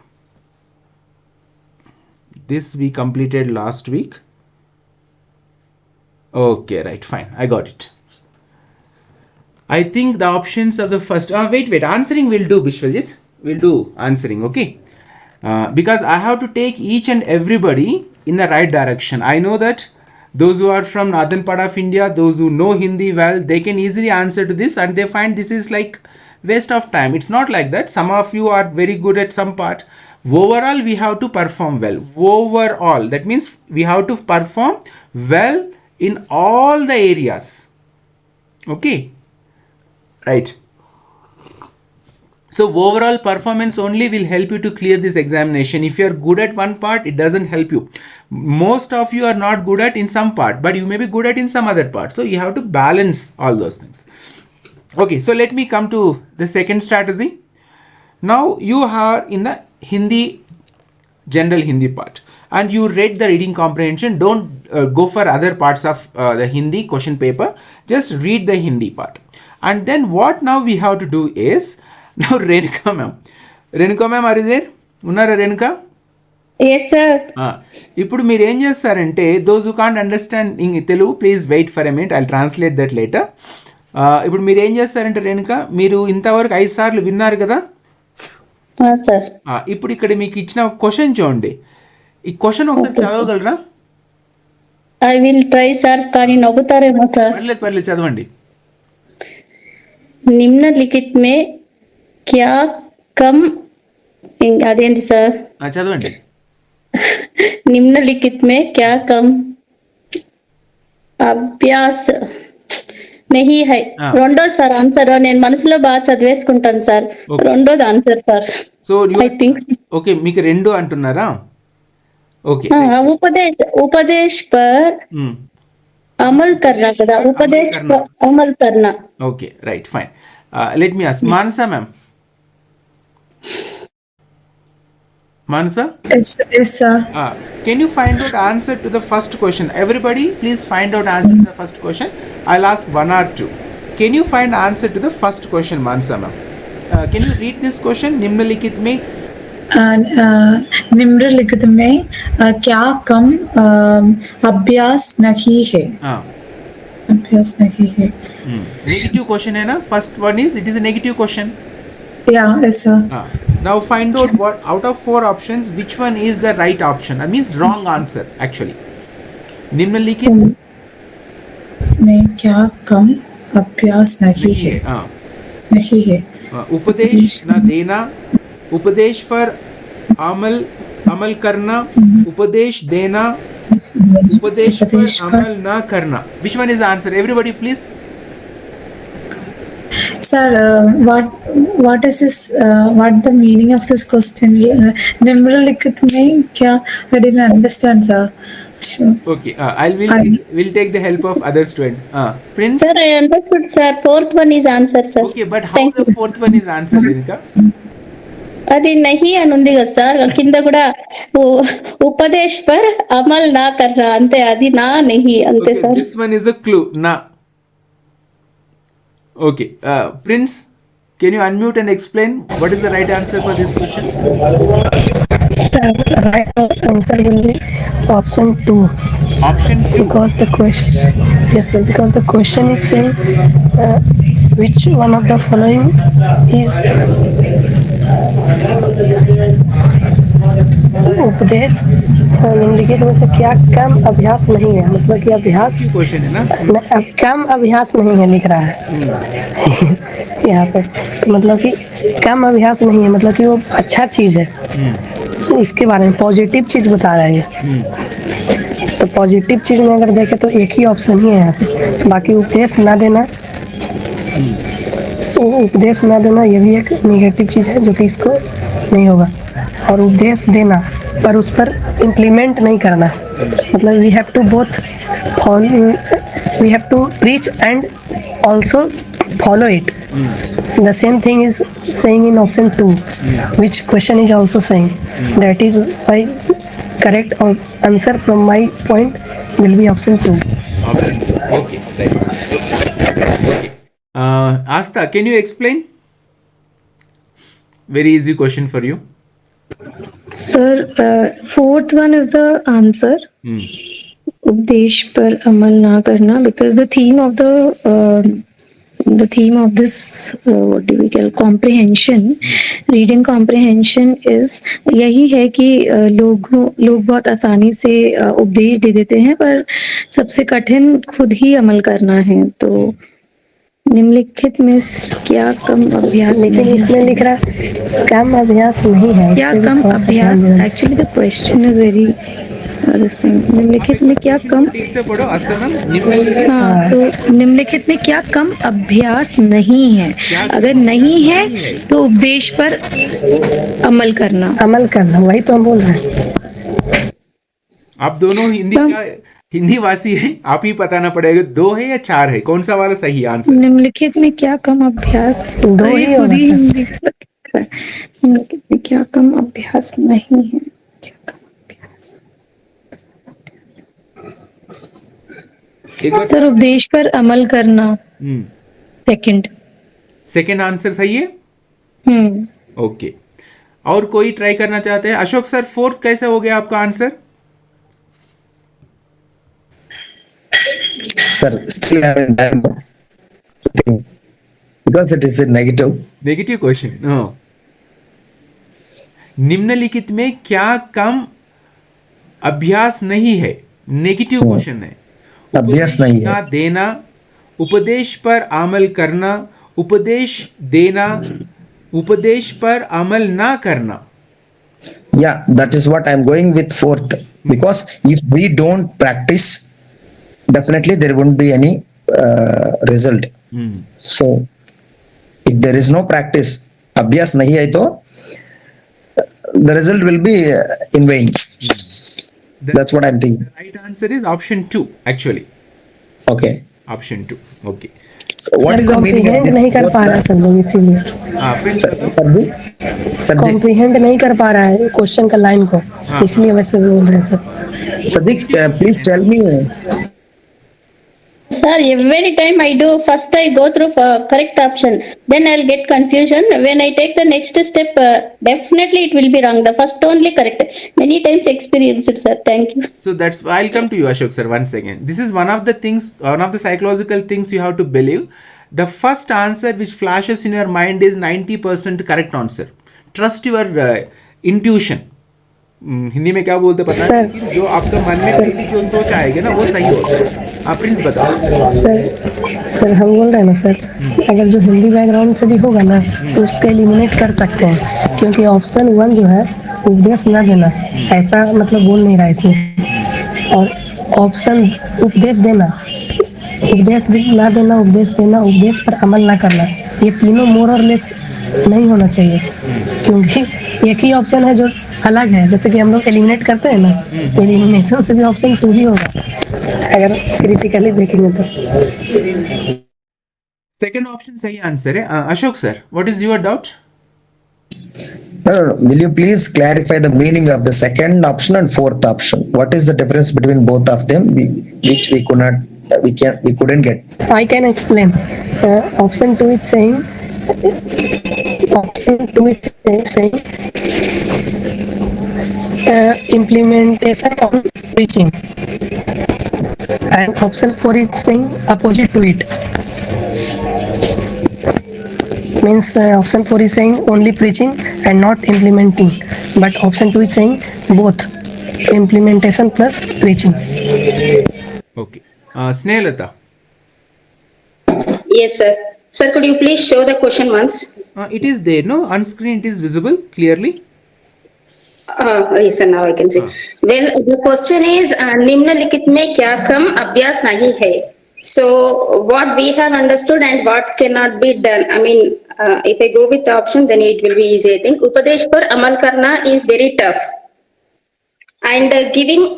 this we completed last week okay right fine I got it I think the options of the first wait answering will do Bishwajit will do answering okay because I have to take each and everybody in the right direction I know that those who are from northern part of India those who know Hindi well they can easily answer to this and they find this is like waste of time it's not like that some of you are very good at some part overall we have to perform well overall that means we have to perform well in all the areas okay right so overall performance only will help you to clear this examination if you are good at one part it doesn't help you most of you are not good at in some part but you may be good at in some other part so you have to balance all those things okay so let me come to the second strategy now you are in the Hindi general Hindi part and you read the reading comprehension don't go for other parts of the Hindi question paper just read the Hindi part and then what now we have to do is now Renuka ma'am are you there Unnara Renuka yes sir. ఇప్పుడు మీరు ఏం చేస్తారంటే those who can't understand in Telugu please wait for a minute, I translate that later. ఇప్పుడు మీరు ఏం చేస్తారంటే రేణుక, మీరు ఇంతవరకు 5 సార్లు విన్నారు కదా సార్. ఇప్పుడు ఇక్కడ మీకు ఇచ్చిన క్వశ్చన్ చూడండి, ఈ క్వశ్చన్ ఒకసారి చదవగలరా? ఐ విల్ ట్రై సార్, కానీ నవ్వుతారేమో సార్. పర్లేదు చదవండి. నిమ్నలిఖిత్ మే క్యా కమ్, అదేంటి సార్? చదవండి. నిమ్నలిఖిత్ మే క్యా కమ్ అభ్యాస్ నహీ హై. రెండో సార్ ఆన్సర్, నేను మనసులో బాగా చదివేసుకుంటాను సార్. రెండోది answer sir. So I think okay, మీకు 2 అంటున్నారా? ఓకే, उपदेश पर अमल करना కదా, उपदेश पर अमल करना. Okay, right, fine. Let me ask Manasa ma'am. Manasa? Yes, sir. Can you find out answer to the first question? Everybody, please find out answer to the first question. I'll ask 1 or 2. Can you find answer to the first question, Manasa ma'am? Can you read this question? निम्नलिखित में निम्नलिखित में क्या कम अभ्यास नहीं है? अभ्यास नहीं है. Negative question है ना? First one is, it is a negative question. Yeah, yes sir. Now find out what out of 4 options which one is the right option. That means wrong answer actually. निम्नलिखित में क्या कम अभ्यास नहीं है? नहीं है. उपदेश न देना, उपदेश पर अमल करना, उपदेश देना, उपदेश पर अमल न करना. Which one is the answer? Everybody please. Sir, what is this? What the meaning of this question? निम्नलिखित में क्या? I didn't understand, sir. Okay, we'll take the help of other student. Prince. Sir, I understood, sir. Fourth one is answer, sir. Okay, but how the fourth one is answer, Renika? అది నహి అని ఉంది కదా sir, కింద కూడా ఉపదేశ్ per Amal నా కర్నా, అంతే. అది నా నహి అంతే sir. This one is a clue, na. Okay, Prince, can you unmute and explain what is the right answer for this question? Right answer will be option 2. Option 2. Because the question, yes sir, because the question is saying which one of the following is उपदेश निम्नलिखित में से क्या कम अभ्यास नहीं है, मतलब कि अभ्यास क्वेश्चन है ना, कम अभ्यास नहीं है लिख रहा है यहाँ पे. मतलब कि कम अभ्यास नहीं है, मतलब कि वो अच्छा चीज है, इसके बारे में पॉजिटिव चीज बता रहा है. तो पॉजिटिव चीज में अगर देखें तो एक ही ऑप्शन ही है यहाँ पे. बाकी उपदेश ना देना, उपदेश ना देना ये भी एक निगेटिव चीज है जो कि इसको नहीं होगा. और उपदेश देना पर उस पर इम्प्लीमेंट नहीं करना, मतलब we have to both follow, we have to preach and also follow it. The same thing is saying in option 2, which question is also saying. That is why correct answer from my point will be option 2. Option 2. Okay, right. Okay. Asta, can you explain? Very easy question for you. Sir, fourth one is the answer. उपदेश पर अमल ना करना, because the theme of this what do we call comprehension, reading comprehension is यही है कि लोग बहुत आसानी से उपदेश दे देते हैं, पर सबसे कठिन खुद ही अमल करना है. तो निम्नलिखित में क्या कम अभ्यास, लेकिन इसमें लिख रहा कम अभ्यास नहीं है. क्या कम अभ्यास? Actually the question is very निम्नलिखित में क्या कम, ठीक से पढ़ो आस्था मैम. हाँ, तो निम्नलिखित में क्या कम अभ्यास नहीं है, अगर नहीं है तो उपदेश पर अमल करना. वही तो हम बोल रहे हैं. आप दोनों हिंदी वासी हैं, आप ही बताना पड़ेगा 2 है या 4 है, कौन सा वाला सही आंसर? निम्नलिखित में क्या कम अभ्यास, 2 ही होगा. निम्नलिखित में क्या कम अभ्यास नहीं है, क्या कम अभ्यास. सर, उपदेश पर अमल करना. सेकंड आंसर सही है. ओके, और कोई ट्राई करना चाहते हैं? अशोक सर, फोर्थ कैसे हो गया आपका answer? Sir, still I am thinking because it is a negative. Negative question. निम्नलिखित में क्या कम अभ्यास नहीं है? नेगेटिव क्वेश्चन है। अभ्यास नहीं है। ना देना, उपदेश पर अमल करना, उपदेश देना, उपदेश पर अमल ना करना। Yeah, that is what I am going with fourth, because if we don't practice, definitely there won't be any result. So if there is no practice, अभ्यास नहीं है तो the result will be in vain. That's what I'm thinking. The right answer is option 2 actually. Okay. Option 2. Okay. So what is the meaning of this? नहीं कर पा रहा है सब लोग, इसीलिए प्रिंस सर जी कॉम्प्रिहेंड नहीं कर पा रहा है क्वेश्चन का लाइन को, इसलिए वैसे बोल रहे हैं सब। Sadiq, please tell me. Sir, every time I do, first I go through for correct option, then I'll get confusion. When I take the next step, definitely it will be wrong. The first only correct. Many times experienced, sir. Thank you. So that's why I'll come to you, Ashok sir, once again. This is one of the things, one of the psychological things you have to believe. The first answer which flashes in your mind is 90% correct answer. Trust your intuition. Hindi में क्या बोलते पता है, लेकिन जो आपका मन में पहली जो सोच आएगी ना वो सही होता है। आप प्रिंस बताओ। सर हम बोल रहे हैं ना सर, अगर जो हिंदी बैकग्राउंड से भी होगा ना तो उसको एलिमिनेट कर सकते हैं, क्योंकि ऑप्शन 1 जो है उपदेश ना देना, ऐसा मतलब बोल नहीं रहा है इसमें। और ऑप्शन उपदेश देना, उपदेश ना देना, उपदेश देना, उपदेश पर अमल ना करना, ये तीनों मोर और लेस नहीं होना चाहिए, क्योंकि एक ही ऑप्शन है जो अलग है। जैसे कि हम लोग एलिमिनेट करते हैं ना, एलिमिनेशन से भी ऑप्शन 2 ही होगा अगर क्रिटिकली देखेंगे तो। सेकंड ऑप्शन सही आंसर है। Ashok sir, what is your doubt? No, will you please clarify the meaning of the second option and fourth option? What is the difference between both of them, which we couldn't get? I can explain. Option 2 is saying, implementation on preaching, and option 4 is saying opposite to it. Means option 4 is saying only preaching and not implementing, but option 2 is saying both, implementation plus preaching. Okay. Snehata. Yes, sir. Sir, could you please show the question once? It is there, no? On screen it is visible clearly. Yes, sir, now I can see. Well, the question is, निम्नलिखित में क्या कम अभ्यास नहीं है? So, what we have understood and what cannot be done. I mean, if I go with the option, then it will be easy. I think उपदेश पर अमल करना is very tough, and giving.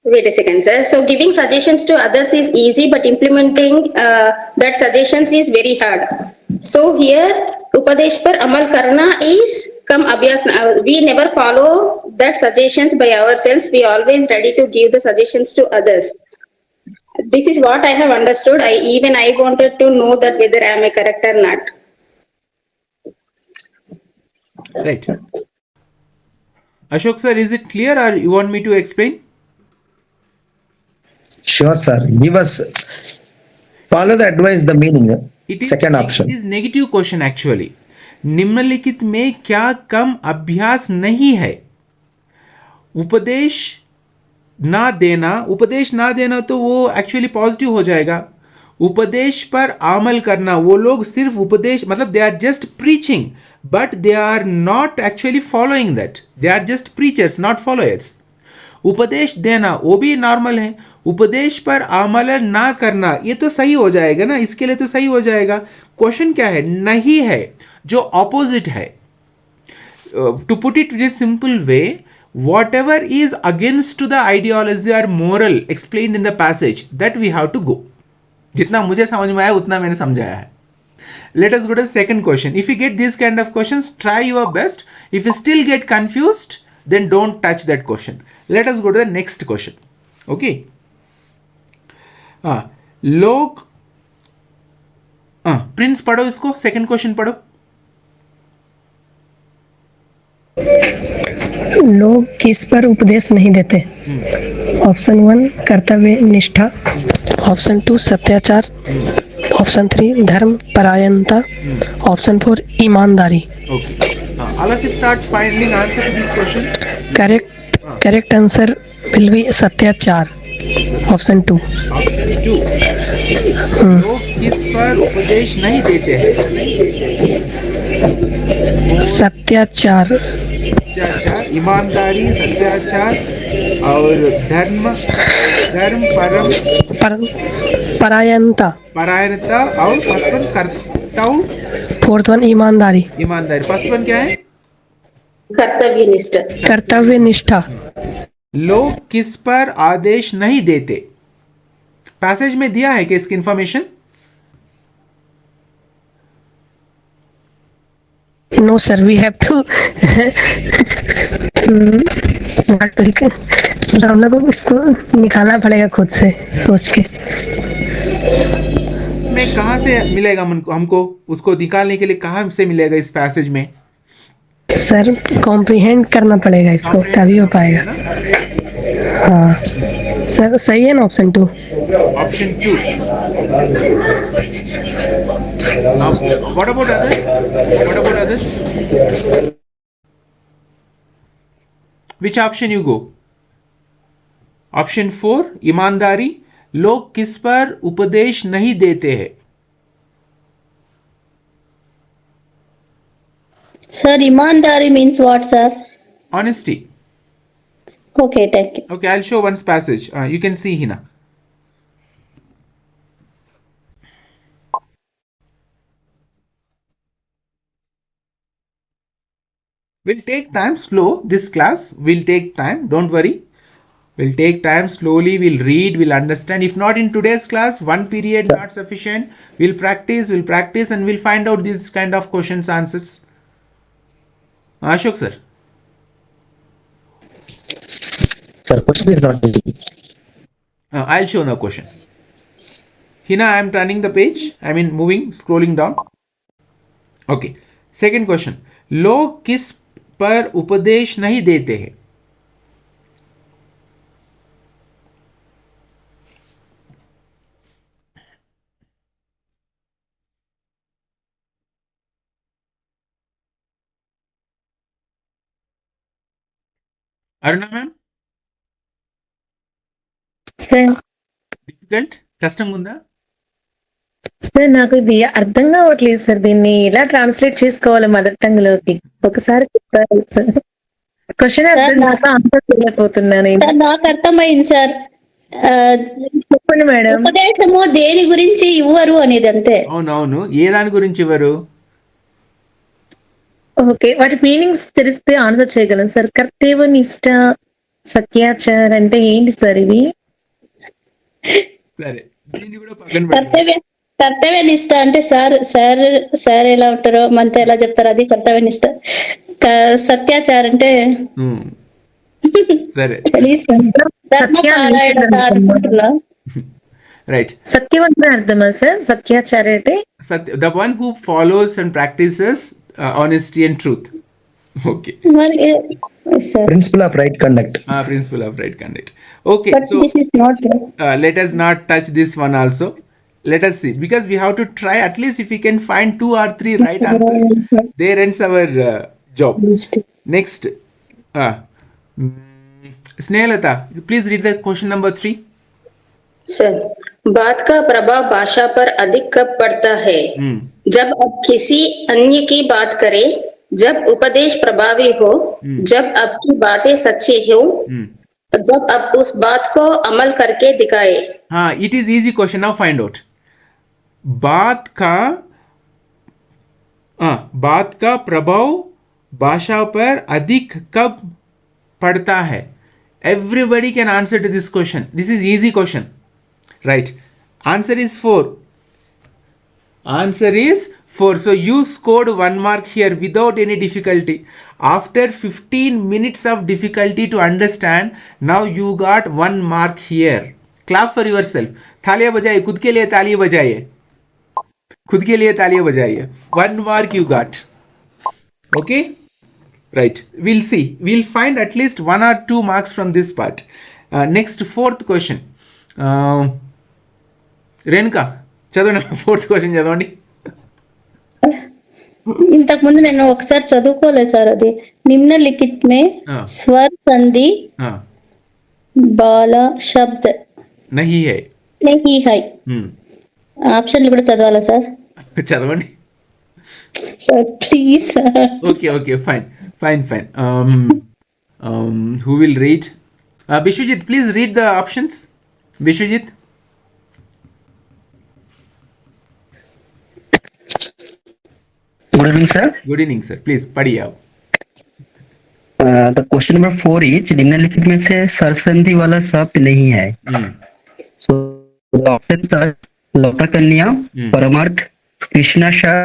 Wait a second, sir. So giving suggestions to others is easy, but implementing that suggestions is very hard. So here, upadesh par amal karna is kam abhyas. We never follow that suggestions by ourselves. We always ready to give the suggestions to others. This is what I have understood. I wanted to know that whether I am correct or not. Right. Ashok sir, is it clear or you want me to explain? Sure, sir. Give us, follow the advice, the meaning. Second option. It is negative question actually. निम्नलिखित में क्या कम अभ्यास नहीं है? उपदेश ना देना, उपदेश ना देना तो वो एक्चुअली पॉजिटिव हो जाएगा। उपदेश पर अमल करना, वो लोग सिर्फ उपदेश, मतलब they are just preaching but they are not actually following that, they are just preachers not followers. उपदेश देना वो भी नॉर्मल है, उपदेश पर अमल ना करना ये तो सही हो जाएगा ना, इसके लिए तो सही हो जाएगा। क्वेश्चन क्या है? नहीं है, जो ऑपोजिट है। To put it in simple way, whatever is against to the ideology or moral explained in the passage, that we have to go. जितना मुझे समझ में आया उतना मैंने समझाया है। Let us go to the second question. If you get these kind of questions, try your best. If you still get confused, then don't touch that question. Let us go to the next question. Okay. लोग Prince पढ़ो इसको, second question पढ़ो। लोग किस पर उपदेश नहीं देते? ऑप्शन 1 कर्तव्य निष्ठा, ऑप्शन 2 सत्याचार, ऑप्शन 3 धर्म परायणता, ऑप्शन 4 ईमानदारी. Okay. All of you start finding answer to this question. Correct answer will be सत्याचार. ऑप्शन 2. Option 2. लोग किस पर उपदेश नहीं देते हैं? सत्याचार. सत्याचार, ईमानदारी, सत्याचार और धर्म परायणता. परायणता और फर्स्ट वन कर्तव्य. फोर्थ वन ईमानदारी. ईमानदारी. फर्स्ट वन क्या है? कर्तव्यनिष्ठ. कर्तव्य निष्ठा. लोग किस पर आदेश नहीं देते? पैसेज में दिया है कि इसकी information? No sir, we have to हम लोगों को इसको निकालना पड़ेगा खुद से सोच के. इसमें कहां से मिलेगा हमको उसको निकालने के लिए? कहां से मिलेगा इस पैसेज में? सर कॉम्प्रिहेंड करना पड़ेगा इसको, तभी हो पाएगा. हाँ सर, सही है ना option 2? Option 2. What about others? Which option you go? Option 4 ईमानदारी. लोग किस पर उपदेश नहीं देते हैं? Sir, ईमानदारी means what, sir? Honesty. Okay, thank you. Okay, I'll show one passage. You can see here. We'll take time slow. This class will take time. Don't worry. We'll take time slowly. We'll read. We'll understand. If not in today's class, one period not sufficient. We'll practice, and we'll find out these kind of questions, answers. Ashok sir. Sir, question is not easy. I'll show now question. Hina, I am turning the page. I mean moving, scrolling down. Okay. Second question. लोग किस पर उपदेश नहीं देते हैं? అరుణ ma'am, sir difficult, కష్టంగా ఉందా? Sir నాకు ఇది అర్థం కావట్లేదు సార్. దీన్ని ఎలా ట్రాన్స్లేట్ చేసుకోవాలి మదర్ టంగ్ లోకి? ఒకసారి చెప్పాలి సార్. క్వశ్చన్ అర్థం కాక ఆన్సర్ చేయలేకపోతున్నాను. సార్ నాకు అర్థమైంది సార్. చెప్పండి మేడం. ఉపదేశము దేని గురించి ఇవ్వరు అనేది అంతే. అవునవును, ఏ దాని గురించి ఇవ్వరు? ఓకే, వాటి మీనింగ్స్ తెలిస్తే ఆన్సర్ చేయగలను సార్. కర్తవ్య నిష్ట, సత్యాచార్ అంటే ఏంటి సార్ ఇవి? సరే, దీన్ని కూడా పక్కన పెట్టండి. కర్తవ్య నిష్ట అంటే సార్ ఎలా ఉంటారో మనతో ఎలా చెప్తారో అది కర్తవ్య నిష్ట. సత్యాచార అంటే సరే అనుకుంటున్నా. రైట్. సత్యవంతుని అర్థమా సార్ సత్యాచార అంటే? The one who follows and practices honesty and truth. Okay. Principle of right conduct. Principle of right conduct. Okay, but so this is not let us not touch this one also. Let us see, because we have to try at least if we can find 2 or 3 right answers, there ends our job. Next, Snehalata, please read the question number 3. Sir, बात का प्रभाव भाषा पर अधिक कब पड़ता है? जब अब किसी अन्य की बात करे, जब उपदेश प्रभावी हो, जब आपकी बातें सच्ची हो, जब आप उस बात को अमल करके दिखाए. हाँ, it is easy question. Now find out. बात का प्रभाव भाषा पर अधिक कब पड़ता है? Everybody can answer to this question. This is easy question. Right. Answer is 4. Answer is 4. So you scored 1 mark here without any difficulty. After 15 minutes of difficulty to understand, now you got 1 mark here. Clap for yourself. तालियां बजाइए, खुद के लिए तालियां बजाइए. खुद के लिए तालियां बजाइए. 1 mark you got. Okay? Right. We'll see. We'll find at least 1 or 2 marks from this part. Next, fourth question. Renuka, చదవండి. ఫోర్త్ క్వశ్చన్ చదవండి. ఇంతకు ముందు నేను ఒకసారి చదువుకోలేదు సార్. అది నిమ్నలిఖిత్ మే స్వర్ సంధి బాల శబ్ద్ नहीं है. नहीं है. ఆప్షన్లు కూడా చదవాలా సార్? చదవండి. Sir please sir. Okay, fine. Who will read? Bishwajit, please read the options. Bishwajit. Good evening, sir. Good evening, sir. Please पढ़िए आप. The question number 4 is निम्नलिखित में से सरसंधि वाला शब्द नहीं है. So the options are लौटा कन्या, परमार्थ, कृष्णाशर.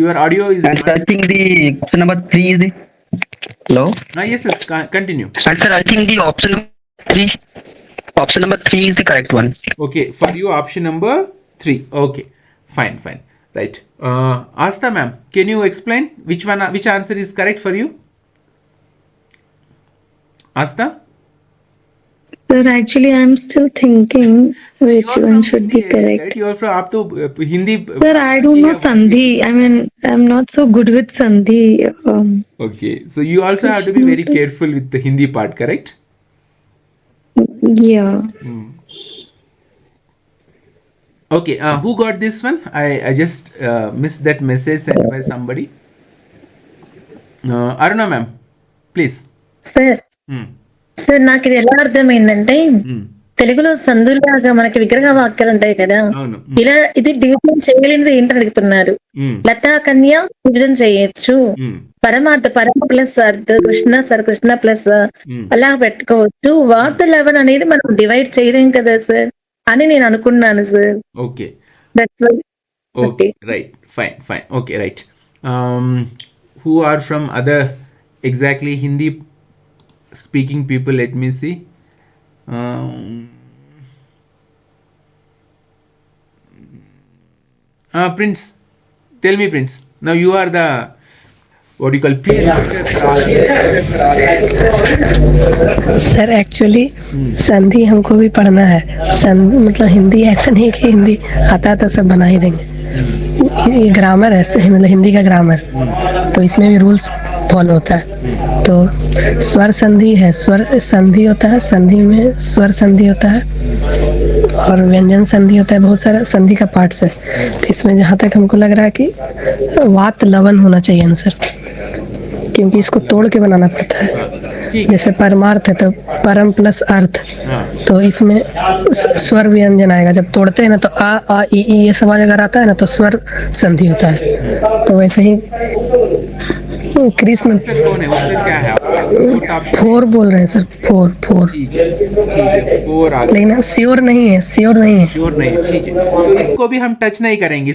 Your audio is. And I think the option number 3 is the. Hello. Yes. Continue. And sir, I think the option number 3 is the correct one. Okay, for you option number 3. Okay, fine. Right. Asta ma'am, can you explain which answer is correct for you? Asta? Sir, actually I'm still thinking which one should be correct. You are from आप तो Hindi. Sir, I don't know Sandhi. I mean, I'm not so good with Sandhi. Okay, so you also have to be very careful with the Hindi part, correct? Yeah. Okay, who got this one? I just missed that message sent by somebody. Aruna ma'am, please. Sir నాకు ఇది ఎలా అర్థమైందంటే తెలుగులో సందులాగా మనకి విగ్రహ వాక్యాలు ఉంటాయి కదా, ఇలా ఇది డివిజన్ చేయలేనిది ఏంటని అడుగుతున్నారు. లతా కన్య డివిజన్ చేయొచ్చు, పరమార్థ పరమ ప్లస్ అర్థ కృష్ణ ప్లస్ అలా పెట్టుకోవచ్చు. వార్త 11 అనేది మనం డివైడ్ చేయలేం కదా సార్ అని నేను అనుకున్నాను sir. Okay, that's okay, right, fine. Okay, right. Who are from other exactly Hindi speaking people? Let me see. Prince, tell me, Prince. Now you are the what do you call sir actually संधि हमको भी पढ़ना है. मतलब हिंदी ऐसा नहीं है कि हिंदी आता तो सब बना ही देंगे. ये ग्रामर है, मतलब हिंदी का ग्रामर, तो इसमें भी रूल्स फॉलो होता है. तो स्वर संधि है, स्वर संधि होता है, संधि में स्वर संधि होता है और व्यंजन संधि होता है. बहुत सारा संधि का पार्ट्स है. तो इसमें जहाँ तक हमको लग रहा है कि वात लवन होना चाहिए आंसर, क्योंकि इसको तोड़ के बनाना पड़ता है. जैसे परमार्थ है तो परम प्लस अर्थ, तो इसमें स्वर व्यंजन आएगा. जब तोड़ते हैं ना तो आ ई ये सब अगर आता है ना तो स्वर संधि होता है. तो वैसे ही कृष्ण 4 बोल रहे हैं सर. 4 लेकिन श्योर नहीं है. ठीक है, तो इसको भी हम टच नहीं करेंगे,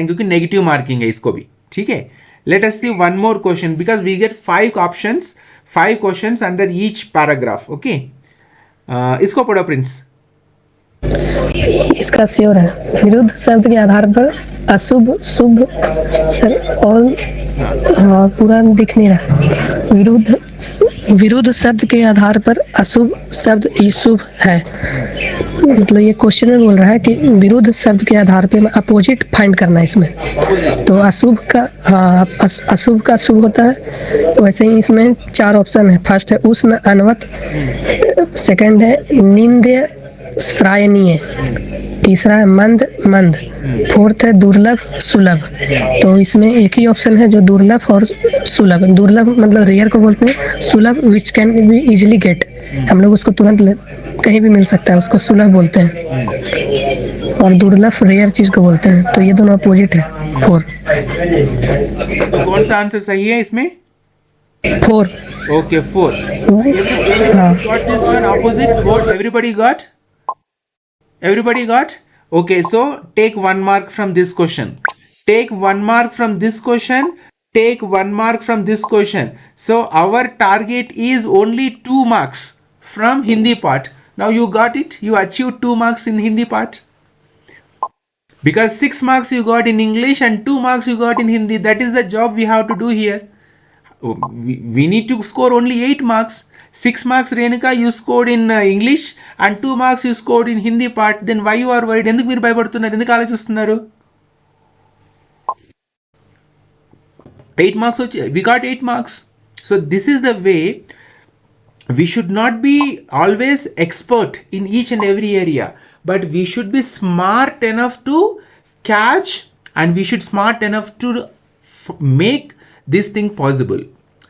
क्योंकि नेगेटिव मार्किंग है इसको भी. ठीक है, let us see one more question because we get 5 questions under each paragraph. Okay, इसको पढ़ो प्रिंस. इसका श्योर है. विरुद्ध शब्द के आधार पर अशुभ शुभ सर और पूरा दिख नहीं रहा. विरुद्ध शब्द के आधार पर अशुभ शब्द ही शुभ है. मतलब ये क्वेश्चन में बोल रहा है कि विरुद्ध शब्द के आधार पे अपोजिट फाइंड करना है इसमें. तो अशुभ का शुभ होता है. वैसे ही इसमें 4 ऑप्शन है. फर्स्ट है उष्ण अनवत, सेकंड है निंद्य श्रायनीय, तीसरा है मंद, फोर्थ है दुर्लभ सुलभ. तो इसमें एक ही ऑप्शन है जो दुर्लभ और सुलभ. दुर्लभ मतलब रेयर को बोलते हैं, सुलभ which can be easily get, हम लोग उसको तुरंत कहीं भी मिल सकता है, उसको सुलभ बोलते हैं. और दुर्लभ रेयर चीज को बोलते हैं. तो ये दोनों अपोजिट है. 4. कौन सा आंसर सही है इसमें? 4. Okay, 4. Everybody got this one opposite. What everybody got? Okay, so take 1 mark from this question. Take 1 mark from this question. So our target is only 2 marks from Hindi part. Now you got it. You achieved 2 marks in Hindi part. Because 6 marks you got in English and 2 marks you got in Hindi. That is the job we have to do here. We need to score only 8 marks. 6 marks Renuka you scored in English and 2 marks you scored in Hindi part. Then why you are worried? ఎందుకు మీరు భయపడుతున్నారు? ఎందుకు ఆలోచిస్తున్నారు? 8 marks we got 8 marks. So this is the way. We should not be always expert in each and every area, but we should be smart enough to catch, and we should smart enough to make this thing possible.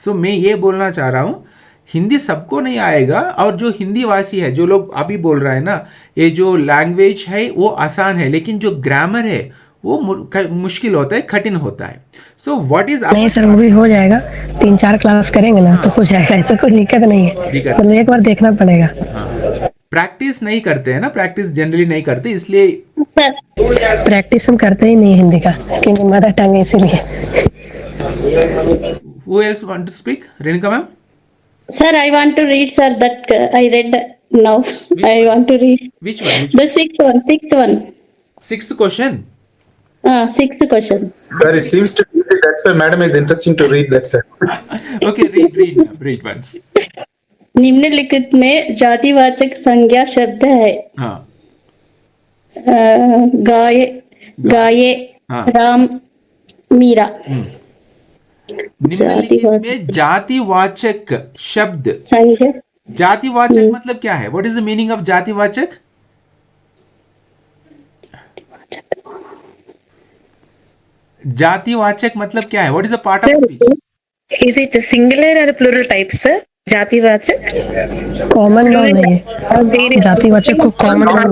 So मैं ये बोलना चाह रहा हूँ, हिंदी सबको नहीं आएगा, और जो हिंदी वासी है, जो लोग अभी बोल रहा है ना, ये जो लैंग्वेज है वो आसान है, लेकिन जो ग्रामर है वो मुश्किल होता है, कठिन होता है. सो व्हाट इज नहीं सर, वो भी हो जाएगा. 3-4 क्लास करेंगे ना तो हो जाएगा, ऐसा कोई दिक्कत नहीं है. मतलब एक बार देखना पड़ेगा. प्रैक्टिस नहीं करते हैं ना, प्रैक्टिस जनरली नहीं करते, इसलिए प्रैक्टिस हम करते ही नहीं हिंदी का, क्योंकि मदर टंग है इसीलिए. Who else want to speak? Renuka ma'am? Sir, I want to read, sir, that I read now. I want to read. Which one? The sixth one. Sixth question? Sixth question. Sir, it seems to be that's why madam is interesting to read that, sir. Okay, read once. निम्नलिखित में जातिवाचक संज्ञा शब्द है. गाये, राम, मीरा. निम्नलिखित में जातिवाचक शब्द. जातिवाचक मतलब क्या है? What is the meaning of जातिवाचक? जातिवाचक मतलब क्या है? What is the part of speech? Is it a singular or plural type, sir? जातिवाचक कॉमन नाउन है. जातिवाचक को common noun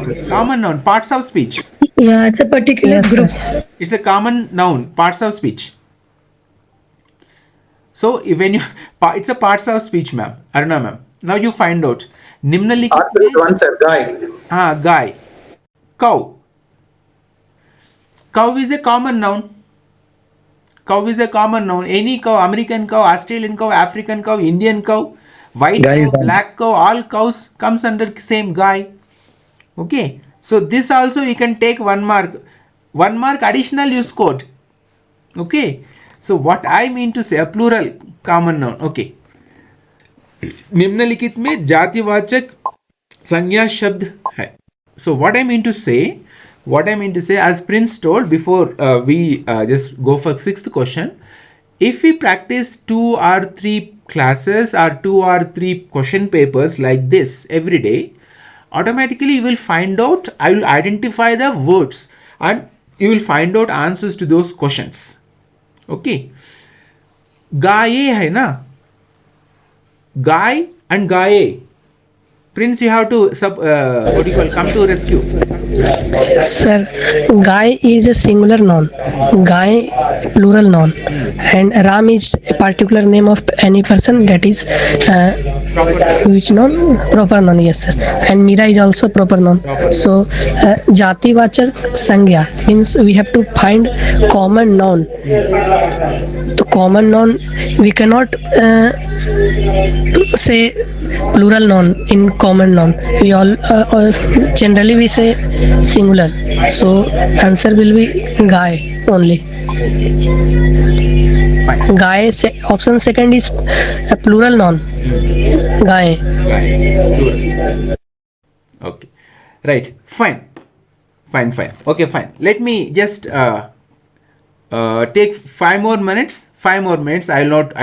sir. Common noun, parts of speech. Yeah, it's a particular group. Sir. It's a common noun, parts of speech. So when you, it's a parts of speech, ma'am. Aruna ma'am. Now you find out. निम्नलिखित में one sir, guy. Guy. Cow. Cow is a common noun. Cow is a common noun. Any cow, American cow, Australian cow, African cow, Indian cow, white cow, black cow, all cows comes under same guy. Okay. So this also you can take 1 mark. 1 mark additional you scored. Okay. So what I mean to say, a plural common noun. Okay. निम्नलिखित में जातिवाचक संज्ञा शब्द है. So what I mean to say, as Prince told before we just go for 6th question, if we practice 2 or 3 classes or 2 or 3 question papers like this every day, automatically you will find out, I will identify the words and you will find out answers to those questions. Okay. गाये है ना, guy and gaye. Prince, you have to come to rescue. Sir, guy is a singular noun, guy plural noun, and Ram is a particular name of any person, that is which noun? Proper noun, yes sir. And Meera is also proper noun. So जातिवाचक संज्ञा means we have to find common noun. तो common noun we cannot say plural noun in common noun. We all generally we say singular. So answer will be guy only. Fine. Guy, option second is a plural noun. Guy. Plural. Okay. Right. Fine. Okay, fine. Let me just take 5 more minutes. I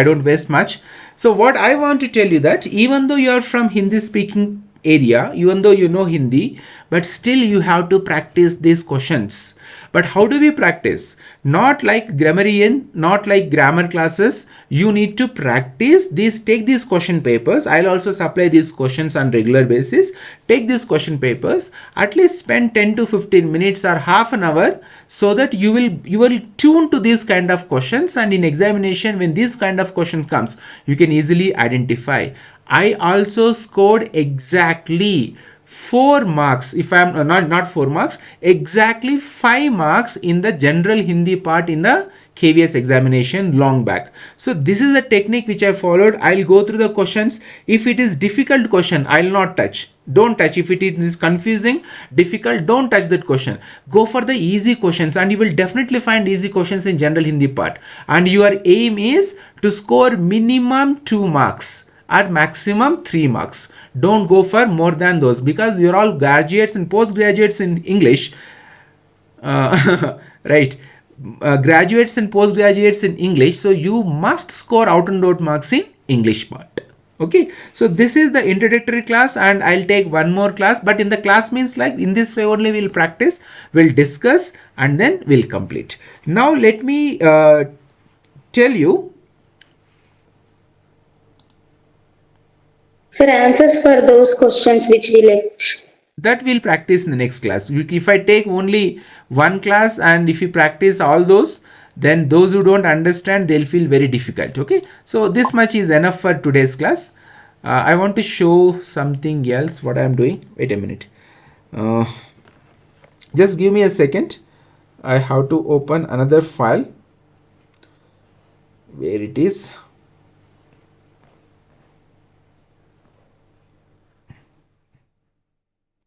don't waste much. So what I want to tell you that even though you are from Hindi speaking area, even though you know Hindi, but still you have to practice these questions. But how do we practice? Not like grammarian, not like grammar classes. You need to practice this. Take these question papers. I'll also supply these questions on regular basis. Take these question papers. At least spend 10 to 15 minutes or half an hour so that you will tune to these kind of questions, and in examination when this kind of question comes, you can easily identify. I also scored exactly 4 marks, if I am not 4 marks, exactly 5 marks in the general Hindi part in the KVS examination long back. So this is the technique which I followed. I'll go through the questions. If it is difficult question, I'll not touch. Don't touch. If it is confusing, difficult, don't touch that question. Go for the easy questions, and you will definitely find easy questions in general Hindi part. And your aim is to score minimum 2 marks or maximum 3 marks. Don't go for more than those, because you're all graduates and postgraduates in English. Right. Graduates and postgraduates in English, so you must score out and out marks in English part. Okay, so this is the introductory class, and I'll take one more class, but in the class means like in this way only we'll practice, we'll discuss, and then we'll complete. Now let me tell you. Sir, answers for those questions which we left. That we'll practice in the next class. If I take only one class and if you practice all those, then those who don't understand, they'll feel very difficult. Okay, so this much is enough for today's class. I want to show something else what I'm doing. Wait a minute. Just give me a second. I have to open another file. Where it is?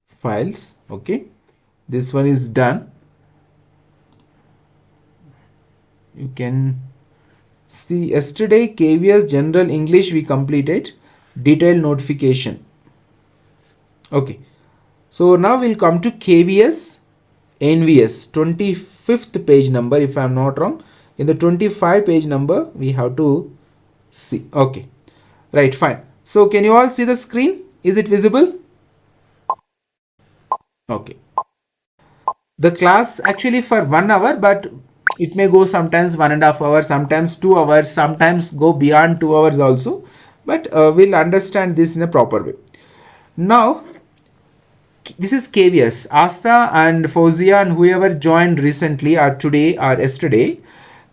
Files. Okay, this one is done. You can see yesterday KVS General English we completed, detailed notification. Okay, so now we'll come to KVS NVS, 25th page number if I'm not wrong. In the 25 page number we have to see. Okay, right, fine. So can you all see the screen? Is it visible? Okay. The class actually for 1 hour, but it may go sometimes 1.5 hours, sometimes 2 hours, sometimes go beyond 2 hours also. But we'll understand this in a proper way. Now, this is KVS. Asta and Fauzia and whoever joined recently or today or yesterday,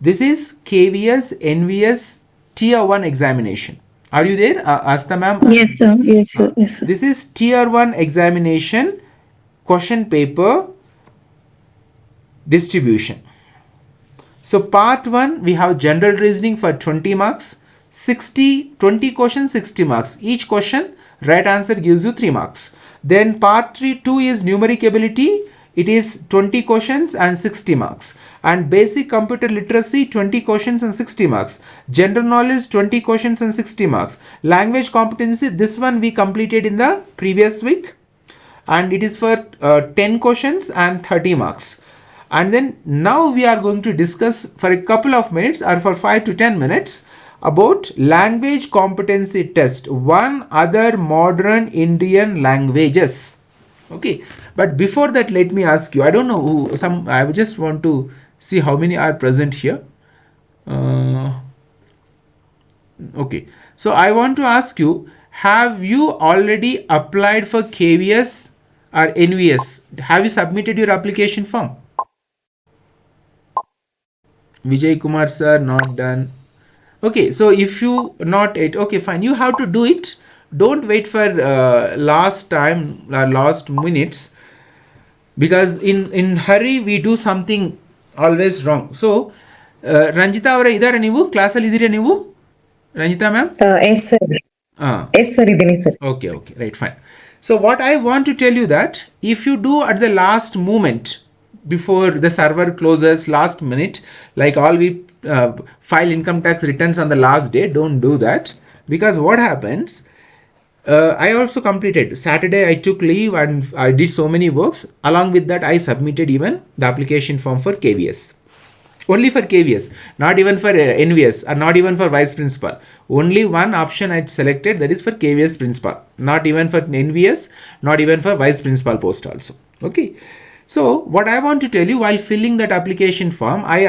this is KVS NVS Tier 1 examination. Are you there, Asta ma'am? Yes, sir. Yes, sir. Yes, sir. This is Tier 1 examination question paper distribution. So part 1 we have general reasoning for 20 marks, 20 questions, 60 marks. Each question right answer gives you 3 marks. Then part 2 is numeric ability. It is 20 questions and 60 marks. And basic computer literacy 20 questions and 60 marks. General knowledge 20 questions and 60 marks. Language competency, this one we completed in the previous week, and it is for 10 questions and 30 marks. And then now we are going to discuss for a couple of minutes or for 5 to 10 minutes about language competency test, one other modern Indian languages. Okay, but before that let me ask you, I don't know who, I just want to see how many are present here. Okay, so I want to ask you, have you already applied for KVS or NVS? Have you submitted your application form? Vijay Kumar sir, not done. Okay, so if you not it, okay, fine, you have to do it. Don't wait for last time or last minutes, because in hurry we do something always wrong. So Ranjita avare idare ನೀವು class ಅಲ್ಲಿ ಇದೀರಾ ನೀವು? Ranjita ma'am? Yes sir. Yes sir, idini sir. Okay, right, fine. So what I want to tell you that if you do at the last moment, before the server closes, last minute, like all we file income tax returns on the last day, don't do that, because what happens, I also completed Saturday, I took leave and I did so many works. Along with that I submitted even the application form for KVS, only for KVS, not even for NVS or not even for vice principal. Only one option I selected, that is for KVS principal, not even for NVS, not even for vice principal post also. Okay, so what I want to tell you, while filling that application form, I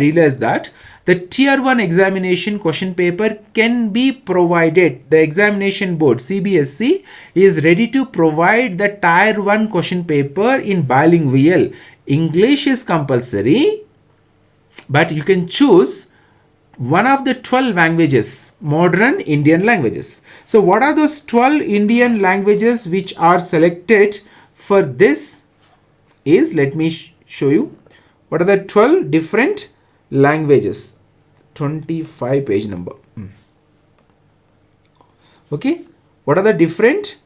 realized that the tier 1 examination question paper can be provided. The examination board CBSE is ready to provide the tier 1 question paper in bilingual. English is compulsory, but you can choose one of the 12 languages, modern Indian languages. So what are those 12 Indian languages which are selected for this is, let me show you what are the 12 different languages. 25 page number. Okay, what are the different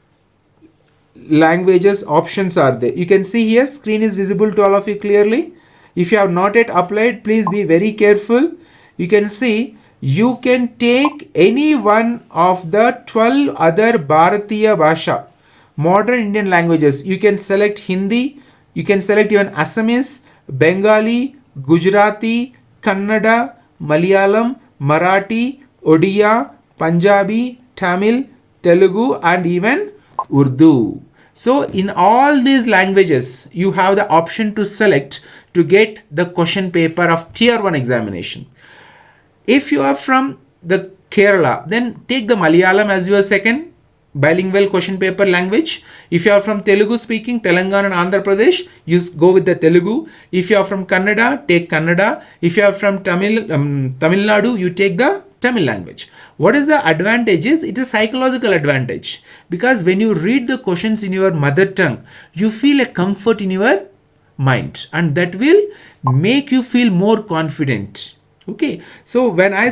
languages options are there? You can see here, screen is visible to all of you clearly. If you have not yet applied, please be very careful. You can see you can take any one of the 12 other Bharatiya Bhasha, modern Indian languages. You can select Hindi, you can select even Assamese, Bengali, Gujarati, Kannada, Malayalam, Marathi, Odia, Punjabi, Tamil, Telugu and even Urdu. So in all these languages you have the option to select to get the question paper of tier 1 examination. If you are from the Kerala, then take the Malayalam as your second bilingual question paper language. If you are from Telugu speaking Telangana and Andhra Pradesh, you go with the Telugu. If you are from Kannada, take Kannada. If you are from Tamil Nadu, you take the Tamil language. What is the advantage is, it is psychological advantage, because when you read the questions in your mother tongue, you feel a comfort in your mind and that will make you feel more confident. Okay, so when I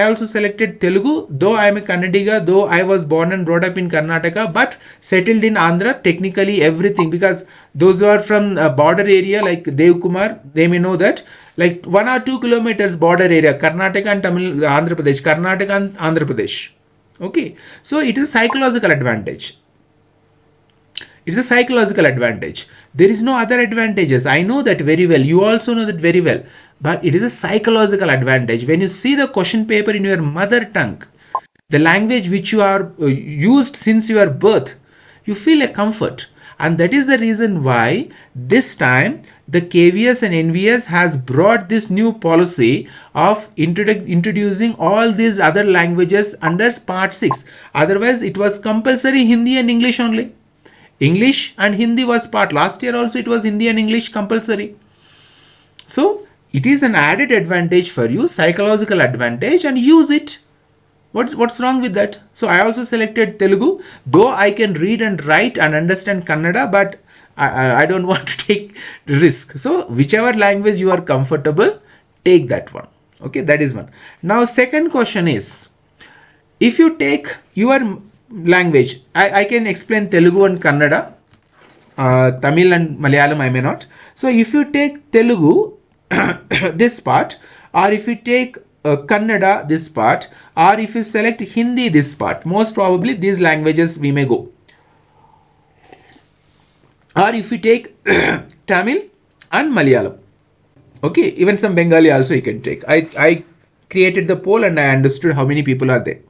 also selected Telugu, though I am a Kannadiga, though I was born and brought up in Karnataka, but settled in Andhra, technically everything, because those who are from a border area like Dev Kumar, they may know that, like 1 or 2 kilometers border area, Karnataka and Andhra Pradesh, Karnataka and Andhra Pradesh. Okay, so it is psychological advantage. It's a psychological advantage. There is no other advantages. I know that very well. You also know that very well. But it is a psychological advantage. When you see the question paper in your mother tongue, the language which you are used since your birth, you feel a comfort. And that is the reason why this time the KVS and NVS has brought this new policy of introducing all these other languages under part 6. Otherwise it was compulsory Hindi and English only. English and Hindi was part. Last year also it was Hindi and English compulsory. So it is an added advantage for you, psychological advantage, and use it. What's wrong with that? So I also selected Telugu, though I can read and write and understand Kannada, but I don't want to take risk. So whichever language you are comfortable, take that one. Okay, that is one. Now second question is, if you take your language, I can explain Telugu and Kannada, Tamil and Malayalam I may not. So if you take Telugu this part, or if you take Kannada this part, or if you select Hindi this part, most probably these languages we may go. Or if you take Tamil and Malayalam, okay, even some Bengali also you can take. I created the poll and I understood how many people are there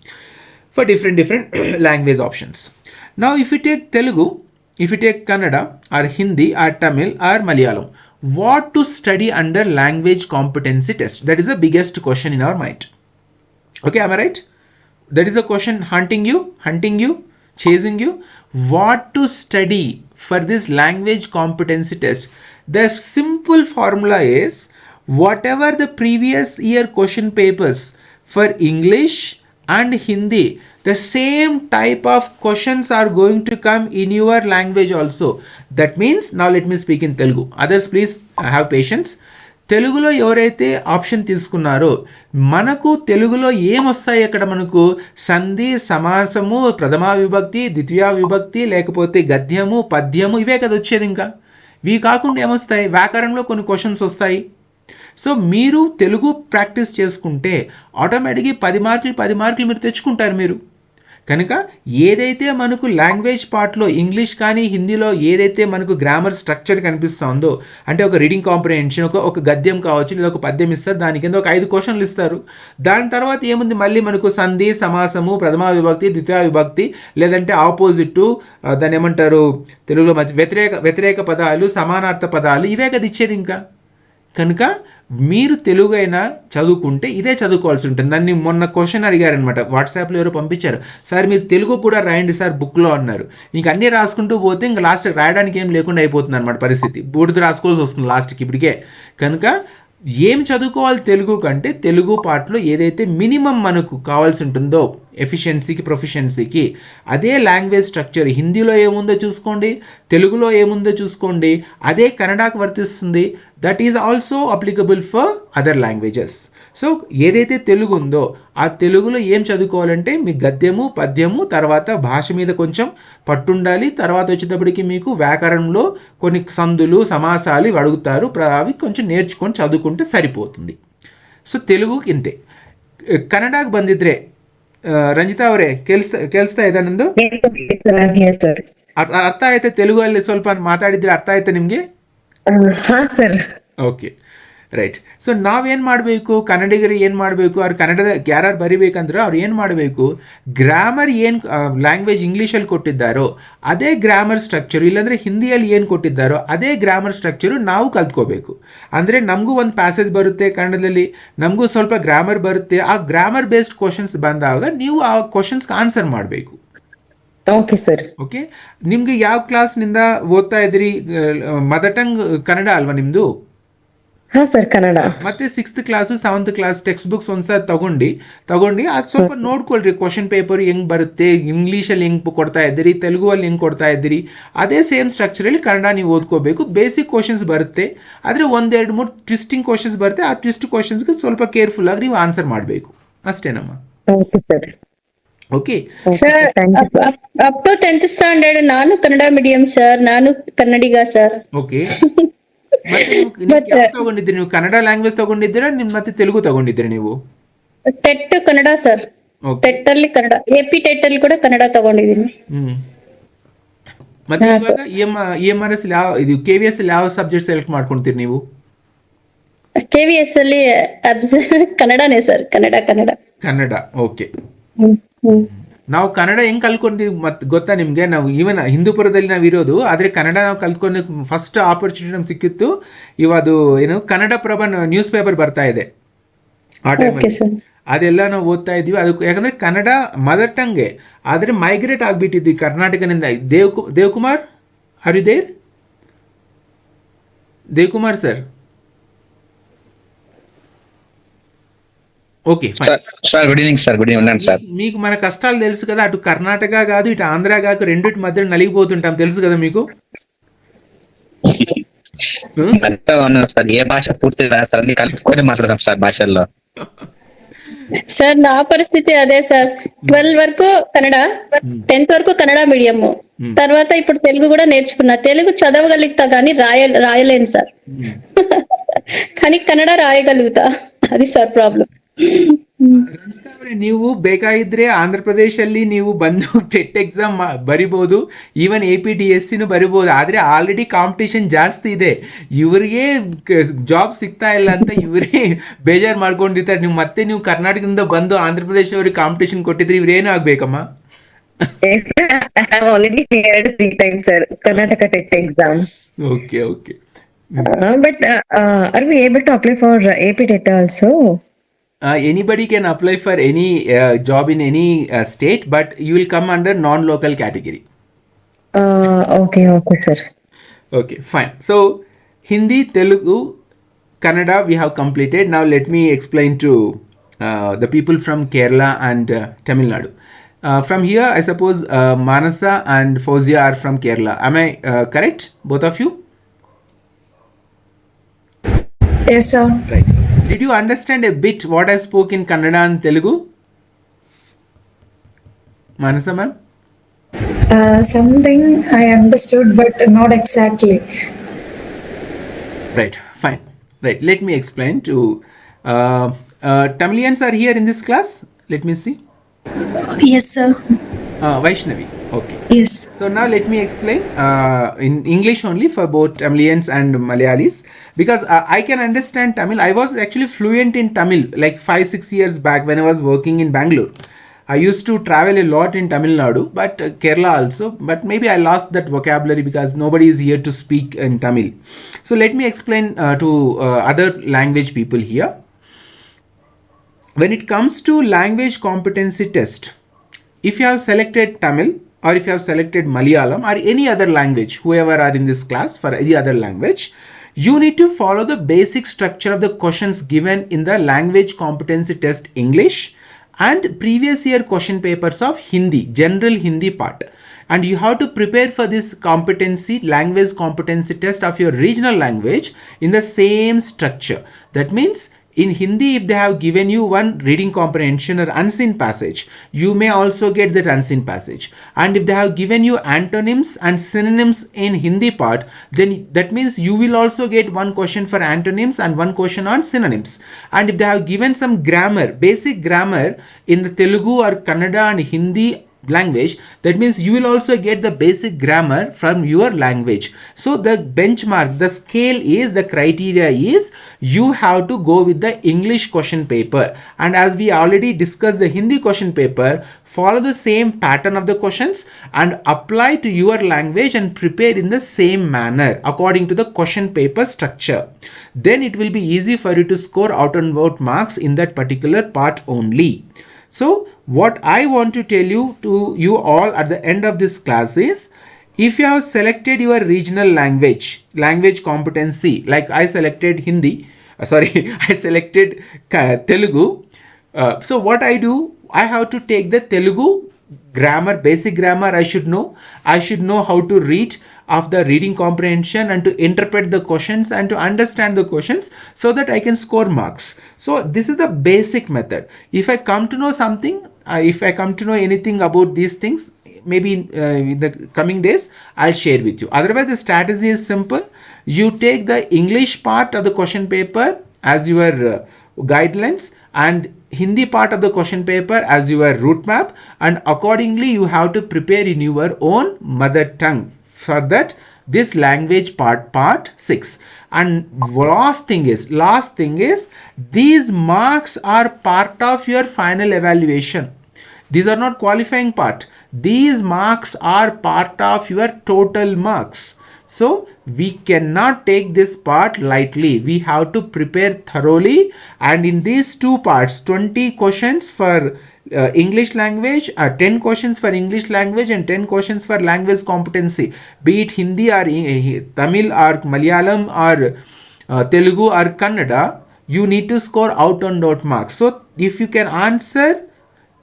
for different language options. Now if you take Telugu, if you take Kannada or Hindi or Tamil or Malayalam, what to study under language competency test? That is the biggest question in our mind. Okay, am I right? That is a question hunting you, chasing you. What to study for this language competency test? The simple formula is, whatever the previous year question papers for English and Hindi, the same type of questions are going to come in your language also. That means, now let me speak in Telugu. Others please have patience. తెలుగులో ఎవరైతే option తీసుకున్నారో, మనకు తెలుగులో ఏమొస్తాయి అక్కడ, మనకు సంధి, సమాసము, ప్రథమా విభక్తి, ద్వితీయ విభక్తి, లేకపోతే గద్యము, పద్యము, ఇవే కదా వచ్చేది. ఇంకా ఇవి కాకుండా ఏమొస్తాయి, వ్యాకరణంలో కొన్ని క్వశ్చన్స్ వస్తాయి. సో మీరు తెలుగు ప్రాక్టీస్ చేసుకుంటే ఆటోమేటిక్గా 10 మార్కులు మీరు తెచ్చుకుంటారు మీరు. కనుక ఏదైతే మనకు లాంగ్వేజ్ పార్ట్లో ఇంగ్లీష్ కానీ హిందీలో ఏదైతే మనకు గ్రామర్ స్ట్రక్చర్ కనిపిస్తుందో, అంటే ఒక రీడింగ్ కాంప్రిహెన్షన్, ఒక గద్యం కావచ్చు లేదా ఒక పద్యం ఇస్తారు, దాని కింద ఒక 5 క్వశ్చన్లు ఇస్తారు. దాని తర్వాత ఏముంది, మళ్ళీ మనకు సంధి, సమాసము, ప్రథమా విభక్తి, ద్వితీయ విభక్తి, లేదంటే ఆపోజిట్, దాన్ని ఏమంటారు తెలుగులో వ్యతిరేక పదాలు, సమానార్థ పదాలు, ఇవే కదా ఇచ్చేది. ఇంకా కనుక మీరు తెలుగు అయినా చదువుకుంటే ఇదే చదువుకోవాల్సి ఉంటుంది. నన్ను మొన్న క్వశ్చన్ అడిగారనమాట, వాట్సాప్లో ఎవరో పంపించారు, సార్ మీరు తెలుగు కూడా రాయండి సార్ బుక్లో అన్నారు. ఇంక అన్నీ రాసుకుంటూ పోతే ఇంక లాస్ట్ రాయడానికి ఏం లేకుండా అయిపోతుంది అనమాట పరిస్థితి. బూడిద రాసుకోవాల్సి వస్తుంది లాస్ట్కి ఇప్పటికే. కనుక ఏం చదువుకోవాలి తెలుగు కంటే, తెలుగు పార్ట్లో ఏదైతే మినిమం మనకు కావాల్సి ఉంటుందో, ఎఫిషియన్సీకి ప్రొఫిషియన్సీకి. అదే లాంగ్వేజ్ స్ట్రక్చర్ హిందీలో ఏముందో చూసుకోండి, తెలుగులో ఏముందో చూసుకోండి, అదే కన్నడకు వర్తిస్తుంది. That is also applicable for other languages. So ఏదైతే తెలుగు ఉందో ఆ తెలుగులో ఏం చదువుకోవాలంటే మీ గద్యము పద్యము, తర్వాత భాష మీద కొంచెం పట్టుండాలి. తర్వాత వచ్చేటప్పటికి మీకు వ్యాకరణంలో కొన్ని సందులు సమాసాలు ఇవి అడుగుతారు, అవి కొంచెం నేర్చుకొని చదువుకుంటే ಸರಿಪೋతుంది. ಸೊ ತೆಲುಗುಗೆ ಇಂತೆ. ಕನ್ನಡಕ್ಕೆ ಬಂದಿದ್ರೆ ರಂಜಿತಾ ಅವರೇ ಕೇಳಿಸ್ತಾ ಇದೆ ನಂದು? ಅರ್ಥ ಆಯ್ತಾ? ತೆಲುಗಲ್ಲಿ ಸ್ವಲ್ಪ ಮಾತಾಡಿದ್ರೆ ಅರ್ಥ ಆಯ್ತಾ ನಿಮಗೆ? ಹಾ ಸರ್. Okay, right. ಸೊ ನಾವೇನು ಮಾಡಬೇಕು, ಕನ್ನಡಿಗರು ಏನು ಮಾಡಬೇಕು, ಅವ್ರು ಕನ್ನಡದ ಯಾರು ಬರಿಬೇಕಂದ್ರೆ ಅವ್ರು ಏನು ಮಾಡಬೇಕು, ಗ್ರಾಮರ್ ಏನು ಲ್ಯಾಂಗ್ವೇಜ್ ಇಂಗ್ಲೀಷಲ್ಲಿ ಕೊಟ್ಟಿದ್ದಾರೋ ಅದೇ ಗ್ರಾಮರ್ ಸ್ಟ್ರಕ್ಚರು, ಇಲ್ಲಾಂದರೆ ಹಿಂದಿಯಲ್ಲಿ ಏನು ಕೊಟ್ಟಿದ್ದಾರೋ ಅದೇ ಗ್ರಾಮರ್ ಸ್ಟ್ರಕ್ಚರು ನಾವು ಕಲ್ತ್ಕೋಬೇಕು. ಅಂದರೆ ನಮಗೂ ಒಂದು ಪ್ಯಾಸೇಜ್ ಬರುತ್ತೆ ಕನ್ನಡದಲ್ಲಿ, ನಮಗೂ ಸ್ವಲ್ಪ ಗ್ರಾಮರ್ ಬರುತ್ತೆ. ಆ ಗ್ರಾಮರ್ ಬೇಸ್ಡ್ ಕ್ವಶನ್ಸ್ ಬಂದಾಗ ನೀವು ಆ ಕ್ವಶನ್ಸ್ಗೆ ಆನ್ಸರ್ ಮಾಡಬೇಕು. Okay sir. ಓಕೆ, ನಿಮಗೆ ಯಾವ ಕ್ಲಾಸ್ನಿಂದ ಓದ್ತಾ ಇದ್ದೀರಿ? ಮದರ್ ಟಂಗ್ ಕನ್ನಡ ಅಲ್ವಾ ನಿಮ್ಮದು? ಹಾ ಸರ್, ಕನ್ನಡ. ಮತ್ತೆ 6th class 7th class text books ಒಂದ್ಸಲ ತಗೊಂಡು ಅದು ಸ್ವಲ್ಪ ನೋಡ್ಕೊಳ್ರಿ. ಕ್ವಶನ್ ಪೇಪರ್ ಹೆಂಗ್ ಬರುತ್ತೆ, ಇಂಗ್ಲೀಷಲ್ಲಿ ಹೆಂಗ್ ಕೊಡ್ತಾ ಇದ್ದೀರಿ, ತೆಲುಗುವಲ್ಲಿ ಹೆಂಗ್ ಕೊಡ್ತಾ ಇದ್ದೀರಿ, ಅದೇ ಸೇಮ್ ಸ್ಟ್ರಕ್ಚರಲ್ಲಿ ಕನ್ನಡ ನೀವು ಓದ್ಕೋಬೇಕು. ಬೇಸಿಕ್ ಕ್ವಶನ್ಸ್ ಬರುತ್ತೆ, ಆದರೆ 1-2-3 ಟ್ವಿಸ್ಟಿಂಗ್ ಕ್ವಶನ್ಸ್ ಬರುತ್ತೆ. ಆ ಟ್ವಿಸ್ಟ್ ಕ್ವಶನ್ಸ್ಗೆ ಸ್ವಲ್ಪ ಕೇರ್ಫುಲ್ ಆಗಿ ನೀವು ಆನ್ಸರ್ ಮಾಡಬೇಕು, ಅಷ್ಟೇನಮ್ಮ? Okay sir. Okay sir, up to 10th standard ನಾನು ಕನ್ನಡ ಮೀಡಿಯಂ ಸರ್, ನಾನು ಕನ್ನಡಿಗ ಸರ್. ಓಕೆ, ಮತ್ತೆ ತಗೊಂಡಿದ್ದೀರಿ ನೀವು? ಕನ್ನಡ ಲ್ಯಾಂಗ್ವೇಜ್ ತಗೊಂಡಿದ್ದೀರಾ ಮತ್ತೆ ತೆಲುಗು ತಗೊಂಡಿದ್ದೀರಾ ನೀವು? TET Kannada sir. ಟೆಟ್ ಅಲ್ಲಿ ಕನ್ನಡ, ಎಪಿ ಟೆಟ್ ಅಲ್ಲಿ ಕೂಡ ಕನ್ನಡ ತಗೊಂಡಿದ್ದೀನಿ. ಮತ್ತೆ ಇವಾಗ EMRS ಯಾವ ಇದು KVS ಅಲ್ಲಿ ಯಾವ ಸಬ್ಜೆಕ್ಟ್ ಸೆಲೆಕ್ಟ್ ಮಾಡ್ಕೊಂತೀರಿ ನೀವು? KVS ಅಲ್ಲಿ ಕನ್ನಡನೇ ಸರ್, ಕನ್ನಡ. ಓಕೆ. ನಾವು ಕನ್ನಡ ಹೆಂಗ್ ಕಲ್ತ್ಕೊಂಡ್ವಿ ಮತ್ತೆ ಗೊತ್ತಾ ನಿಮ್ಗೆ? ನಾವು ಈವನ್ ಹಿಂದೂಪುರದಲ್ಲಿ ನಾವು ಇರೋದು, ಆದ್ರೆ ಕನ್ನಡ ನಾವು ಕಲ್ತ್ಕೊಂಡು ಫಸ್ಟ್ ಆಪರ್ಚುನಿಟಿ ನಮ್ಗೆ ಸಿಕ್ಕಿತ್ತು. ಇವದು ಏನು ಕನ್ನಡ ಪ್ರಭ ನ್ಯೂಸ್ ಪೇಪರ್ ಬರ್ತಾ ಇದೆ ಆ ಟೈಮಲ್ಲಿ, ಅದೆಲ್ಲ ನಾವು ಓದ್ತಾ ಇದ್ವಿ. ಅದಕ್ಕೆ ಯಾಕಂದ್ರೆ ಕನ್ನಡ ಮದರ್ ಟಂಗೆ, ಆದ್ರೆ ಮೈಗ್ರೇಟ್ ಆಗ್ಬಿಟ್ಟಿದ್ವಿ ಕರ್ನಾಟಕದಿಂದ. Devakumar are you there? Devakumar sir? Okay sir, good evening sir. Good evening sir. మీకు మన కష్టాలు తెలుసు కదా, అటు కర్ణాటక కాదు ఇటు ఆంధ్ర కాదు, రెండిటి మధ్యలో నలిగిపోతుంటాం, తెలుసు కదా మీకు? సార్, ఏ భాష పూర్తిగా సార్ కలుపుకొని మాట్లాడదాం సార్ భాషల్లో. సార్ నా పరిస్థితి అదే సార్. 12 వరకు కన్నడ, 10th వరకు కన్నడ మీడియం, తర్వాత ఇప్పుడు తెలుగు కూడా నేర్చుకున్నా. తెలుగు చదవగలుగుతా కానీ రాయలేను సార్. కానీ కన్నడ రాయగలుగుతా, అది సార్ ಪ್ರಾಬ್ಲಮ್. ನೀವು ಬೇಕಾಗಿದ್ರೆ ಆಂಧ್ರ ಪ್ರದೇಶಲ್ಲಿ ನೀವು ಬಂದು ಟೆಟ್ ಎಕ್ಸಾಮ್ ಬರಿಬೋದು, ಈವನ್ APTSCನೂ ಬರಿಬೋದು. ಆದರೆ ಆಲ್ರೆಡಿ ಕಾಂಪಿಟೇಷನ್ ಜಾಸ್ತಿ ಇದೆ, ಇವರಿಗೆ ಜಾಬ್ ಸಿಗ್ತಾ ಇಲ್ಲ ಅಂತ ಇವರೇ ಬೇಜಾರು ಮಾಡ್ಕೊಂಡಿರ್ತಾರೆ. ನೀವು ಮತ್ತೆ ನೀವು ಕರ್ನಾಟಕದಿಂದ ಬಂದು ಆಂಧ್ರ ಪ್ರದೇಶ ಅವ್ರಿಗೆ ಕಾಂಪಿಟೇಷನ್ ಕೊಟ್ಟಿದ್ರೆ ಇವ್ರೇನು ಆಗ್ಬೇಕಮ್ಮ? I have already cleared 3 times sir, Karnataka TET exam. Okay. But are we able to apply for AP TET also? Anybody can apply for any job in any state, but you will come under non-local category. Okay sir. Okay, fine. So Hindi, Telugu, Kannada we have completed. Now let me explain to the people from Kerala and Tamil Nadu. From here I suppose Manasa and Fozia are from Kerala. Am I correct, both of you? Yes sir. Right. Did you understand a bit what I spoke in Kannada and Telugu? Manasa ma'am? Something I understood but not exactly. Right, fine. Right, let me explain to Tamilians are here in this class. Let me see. Yes sir. Vaishnavi. Okay. Yes. So now let me explain in English only for both Tamilians and Malayalis, because I can understand Tamil. I was actually fluent in Tamil like 5-6 years back when I was working in Bangalore. I used to travel a lot in Tamil Nadu, but Kerala also, but maybe I lost that vocabulary because nobody is here to speak in Tamil. So let me explain to other language people here. When it comes to language competency test, if you have selected Tamil or if you have selected Malayalam or any other language, whoever are in this class for any other language, you need to follow the basic structure of the questions given in the language competency test English and previous year question papers of Hindi, general Hindi part. And you have to prepare for this competency, language competency test of your regional language in the same structure. That means in Hindi, if they have given you one reading comprehension or unseen passage, you may also get that unseen passage. And if they have given you antonyms and synonyms in Hindi part, then that means you will also get one question for antonyms and one question on synonyms. And if they have given some grammar, basic grammar in the Telugu or Kannada and Hindi language, that means you will also get the basic grammar from your language. So the benchmark, the scale is, the criteria is, you have to go with the English question paper. And as we already discussed the Hindi question paper, follow the same pattern of the questions and apply to your language and prepare in the same manner according to the question paper structure. Then it will be easy for you to score out and out marks in that particular part only. So what I want to tell you to you all at the end of this class is, if you have selected your regional language competency, like I selected Hindi, I selected Telugu. So what I do, I have to take the Telugu grammar, basic grammar I should know. I should know how to read of the reading comprehension and to interpret the questions and to understand the questions so that I can score marks. So this is the basic method. If I come to know something, if I come to know anything about these things, maybe in the coming days I'll share with you. Otherwise the strategy is simple. You take the English part of the question paper as your guidelines and Hindi part of the question paper as your route map, and accordingly you have to prepare in your own mother tongue for that this language part 6. And last thing is these marks are part of your final evaluation. These are not qualifying part. These marks are part of your total marks. So we cannot take this part lightly. We have to prepare thoroughly, and in these two parts, 20 questions for English language, 10 questions for English language and 10 questions for language competency, be it Hindi or Tamil or Malayalam or Telugu or Kannada, you need to score out and out marks. So if you can answer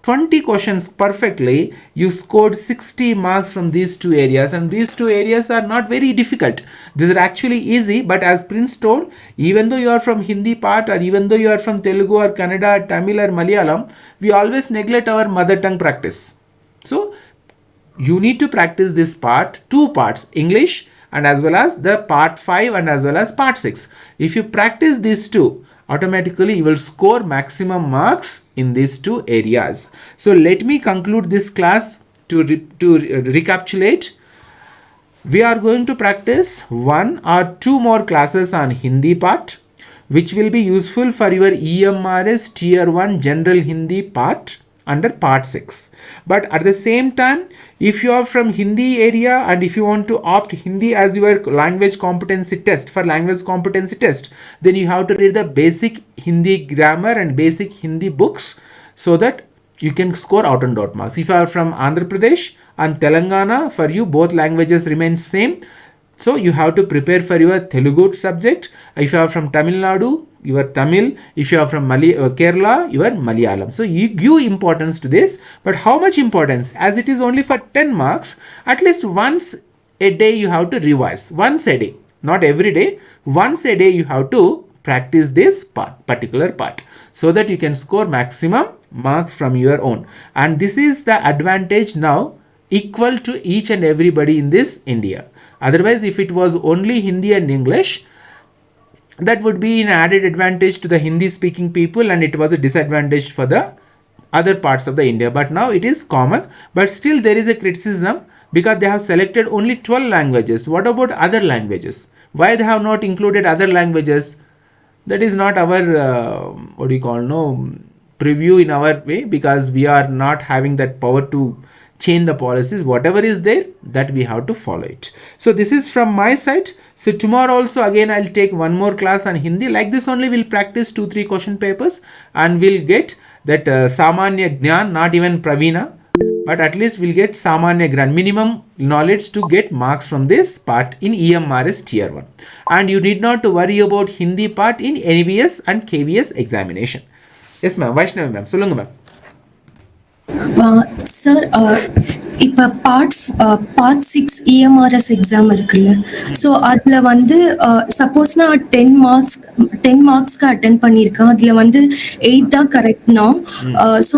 20 questions perfectly, you scored 60 marks from these two areas, and these two areas are not very difficult. These are actually easy, but as Prince told, even though you are from Hindi part or even though you are from Telugu or Kannada, Tamil or Malayalam, we always neglect our mother tongue practice. So you need to practice this part, two parts, English and as well as the part 5 and as well as part 6. If you practice these two, automatically you will score maximum marks in these two areas. So let me conclude this class to recapitulate. We are going to practice 1 or 2 more classes on Hindi part, which will be useful for your EMRS Tier 1 General Hindi part under part 6. But at the same time, if you are from Hindi area and if you want to opt Hindi as your language competency test, for language competency test, then you have to read the basic Hindi grammar and basic Hindi books so that you can score out and out marks. If you are from Andhra Pradesh and Telangana, for you both languages remain same. So you have to prepare for your Telugu subject. If you are from Tamil Nadu, your Tamil. If you are from Kerala, your Malayalam. So you give importance to this. But how much importance? As it is only for 10 marks, at least once a day you have to revise. Once a day. Not every day. Once a day you have to practice this particular part, so that you can score maximum marks from your own. And this is the advantage now equal to each and everybody in this India. Otherwise, if it was only Hindi and English, that would be an added advantage to the Hindi speaking people and it was a disadvantage for the other parts of the India. But now it is common, but still there is a criticism because they have selected only 12 languages. What about other languages? Why they have not included other languages? That is not our preview in our way, because we are not having that power to change the policies. Whatever is there, that we have to follow it. So this is from my side. So tomorrow also again I'll take one more class on Hindi. Like this only we'll practice 2-3 question papers and we'll get that Samanya Gnan, not even Pravina, but at least we'll get Samanya Gnan, minimum knowledge to get marks from this part in EMRS Tier 1. And you need not to worry about Hindi part in NVS and KVS examination. Yes ma'am, Vaishnavi ma'am, solunga ma'am. Sir இப்போ part 6 EMRS exam இருக்குல்ல, so அதில் வந்து suppose நான் 10 மார்க்ஸ்க்கு attend பண்ணியிருக்கேன், அதில் வந்து 8 தான் கரெக்ட்னா, so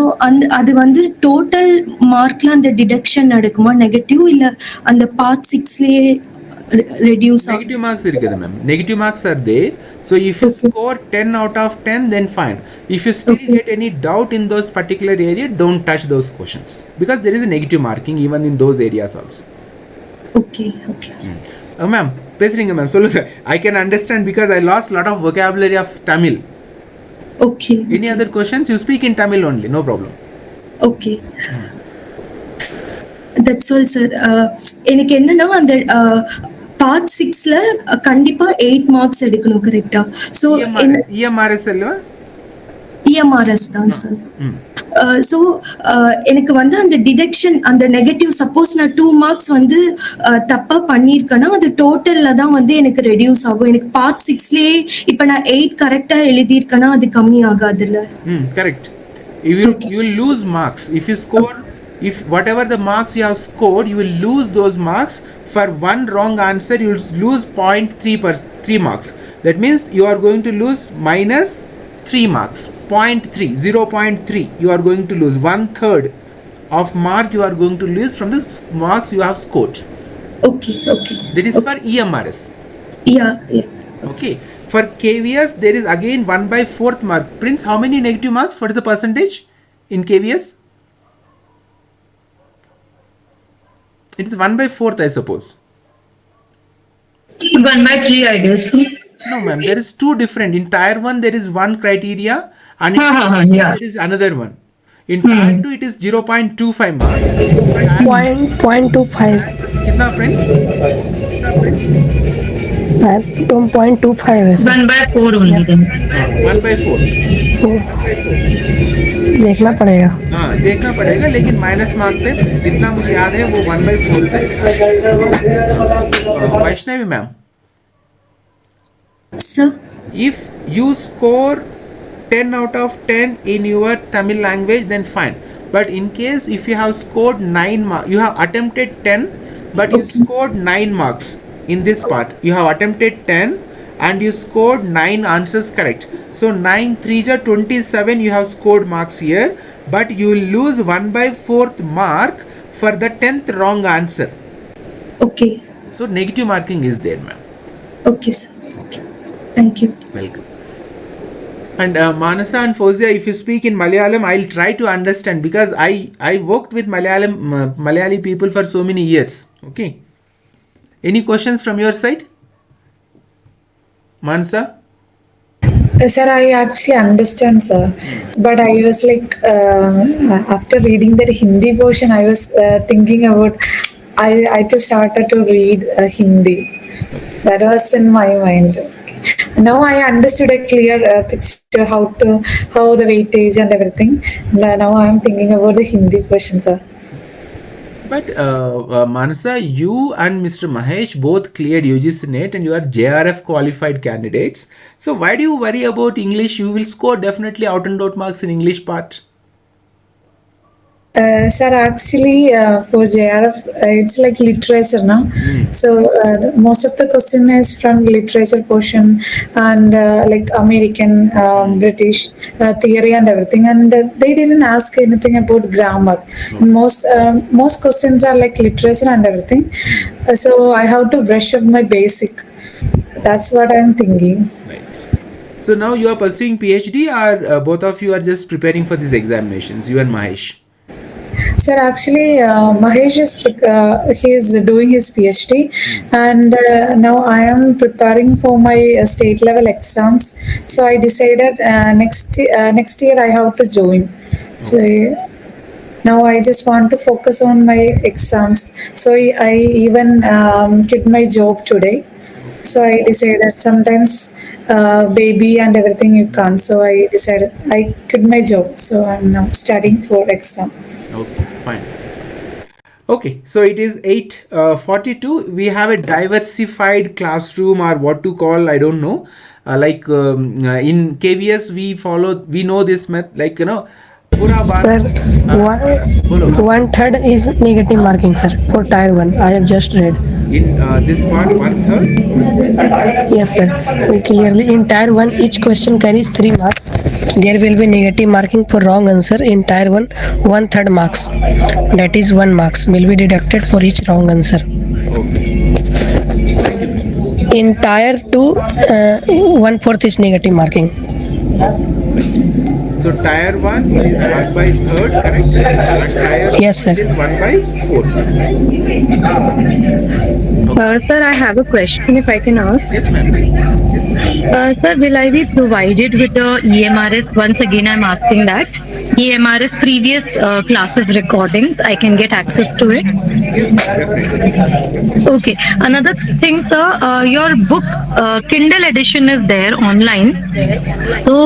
அது வந்து டோட்டல் மார்க்ல அந்த டிடக்ஷன் நடக்குமா நெகட்டிவ், இல்லை அந்த பார்ட் 6லயே reduce negative marks இருக்குது ma'am. Negative marks are there, so if you score 10 out of 10 then fine. If you still get any doubt in those particular area, don't touch those questions because there is a negative marking even in those areas also. Okay. Ma'am, பேசுறீங்க ma'am, சொல்லுங்க. I can understand because I lost lot of vocabulary of Tamil. Okay. Any other questions? You speak in Tamil only, no problem. Okay. That's all sir. எனக்கு என்னன்னா அந்த part 6ல கண்டிப்பா 8 marks எடுக்கணும் கரெக்ட்டா? So EMRS அல்லவா? EMRS தான் sir. So எனக்கு வந்து அந்த டிடக்ஷன் அந்த நெகட்டிவ் சப்போஸ் நான் 2 மார்க்ஸ் வந்து தப்பா பண்ணிருக்கேன்னா அது டோட்டல்ல தான் வந்து எனக்கு ரெடியூஸ் ஆகும். எனக்கு பார்ட் 6லயே இப்ப நான் 8 கரெக்ட்டா எழுதியிருக்கேன்னா அது கம்மி ஆகாதுல்ல? Correct. You will lose marks if you score. If whatever the marks you have scored, you will lose those marks. For one wrong answer, you will lose 0.3 marks. That means you are going to lose minus 3 marks. 0.3. You are going to lose 1/3 of mark you are going to lose from the marks you have scored. Okay. That is for EMRS. Yeah. Okay. For KVS, there is again 1/4 mark. Prince, how many negative marks? What is the percentage in KVS? It is 1/4, I suppose. 1/3, I guess. No, ma'am. There is two different. In tier 1, there is one criteria, and in tier 2, there is another one. In tier 2, it is 0.25 marks. 0.25. कितना Prince? शायद 0.25 है sir. 1/4 only. 1/4. देखना पड़ेगा. हाँ, देखना पड़ेगा, लेकिन minus marks से जितना मुझे याद है वो 1/4 है. Vaishnavi ma'am, sir, if you score 10 out of 10 in your Tamil language, then fine. But in case if you have scored 9 marks, you have attempted 10, but you scored 9 marks in this part. You have attempted 10 and you scored 9 answers correct. So 9 3s are 27. You have scored marks here, but you will lose 1/4 mark for the 10th wrong answer. Okay. So negative marking is there, ma'am. Okay, sir. Okay. Thank you. Welcome. And Manasa and Fozia, if you speak in Malayalam, I'll try to understand because I worked with Malayali people for so many years. Okay. Any questions from your side? Mansa? Sir, I actually understand, sir. But I was like, after reading the Hindi portion, I was thinking about, I just started to read Hindi. That was in my mind. Okay. Now I understood a clear picture how the weightage and everything. Now I am thinking about the Hindi portion, sir. But Manasa, you and Mr. Mahesh both cleared UGC NET and you are JRF qualified candidates. So why do you worry about English? You will score definitely out and out marks in English part. Sir, actually, for JRF, it's like literature now. So most of the question is from literature portion and like American, British theory and everything. And they didn't ask anything about grammar. Most questions are like literature and everything. So I have to brush up my basic. That's what I'm thinking. Right. So now you are pursuing PhD, or both of you are just preparing for these examinations, you and Mahesh? Sir, actually, Mahesh is doing his PhD, and now I am preparing for my state level exams. So I decided next year I have to join. So now I just want to focus on my exams. So I even quit my job today. So I decided sometimes baby and everything you can't. So I decided I quit my job. So I'm now studying for exam. Okay, fine. Okay, so it is 8:42. We have a diversified classroom, or what to call, I don't know. In KVS, we know this method, like, पूरा बात Sir, बोलो 1/3 is negative marking, sir, for tier 1. I have just read. in this part 1/3. Yes, sir. Clearly, in tier 1, each question carries 3 marks. There will be negative marking for wrong answer in tier 1, 1/3 marks. That is 1 marks will be deducted for each wrong answer. Okay. Thank you, friends. In tier 2, 1/4 is negative marking. So tier 1 it is 1/3, correct? And tier 2 Yes, sir. it is 1/4. Sir, I have a question if I can ask. Yes, ma'am, please. Sir, will I be provided with the EMRS? Once again, I'm asking that. EMRS previous classes recordings, I can get access to it? Yes, ma'am, definitely. Okay. Another thing, sir, your book, Kindle edition is there online. So,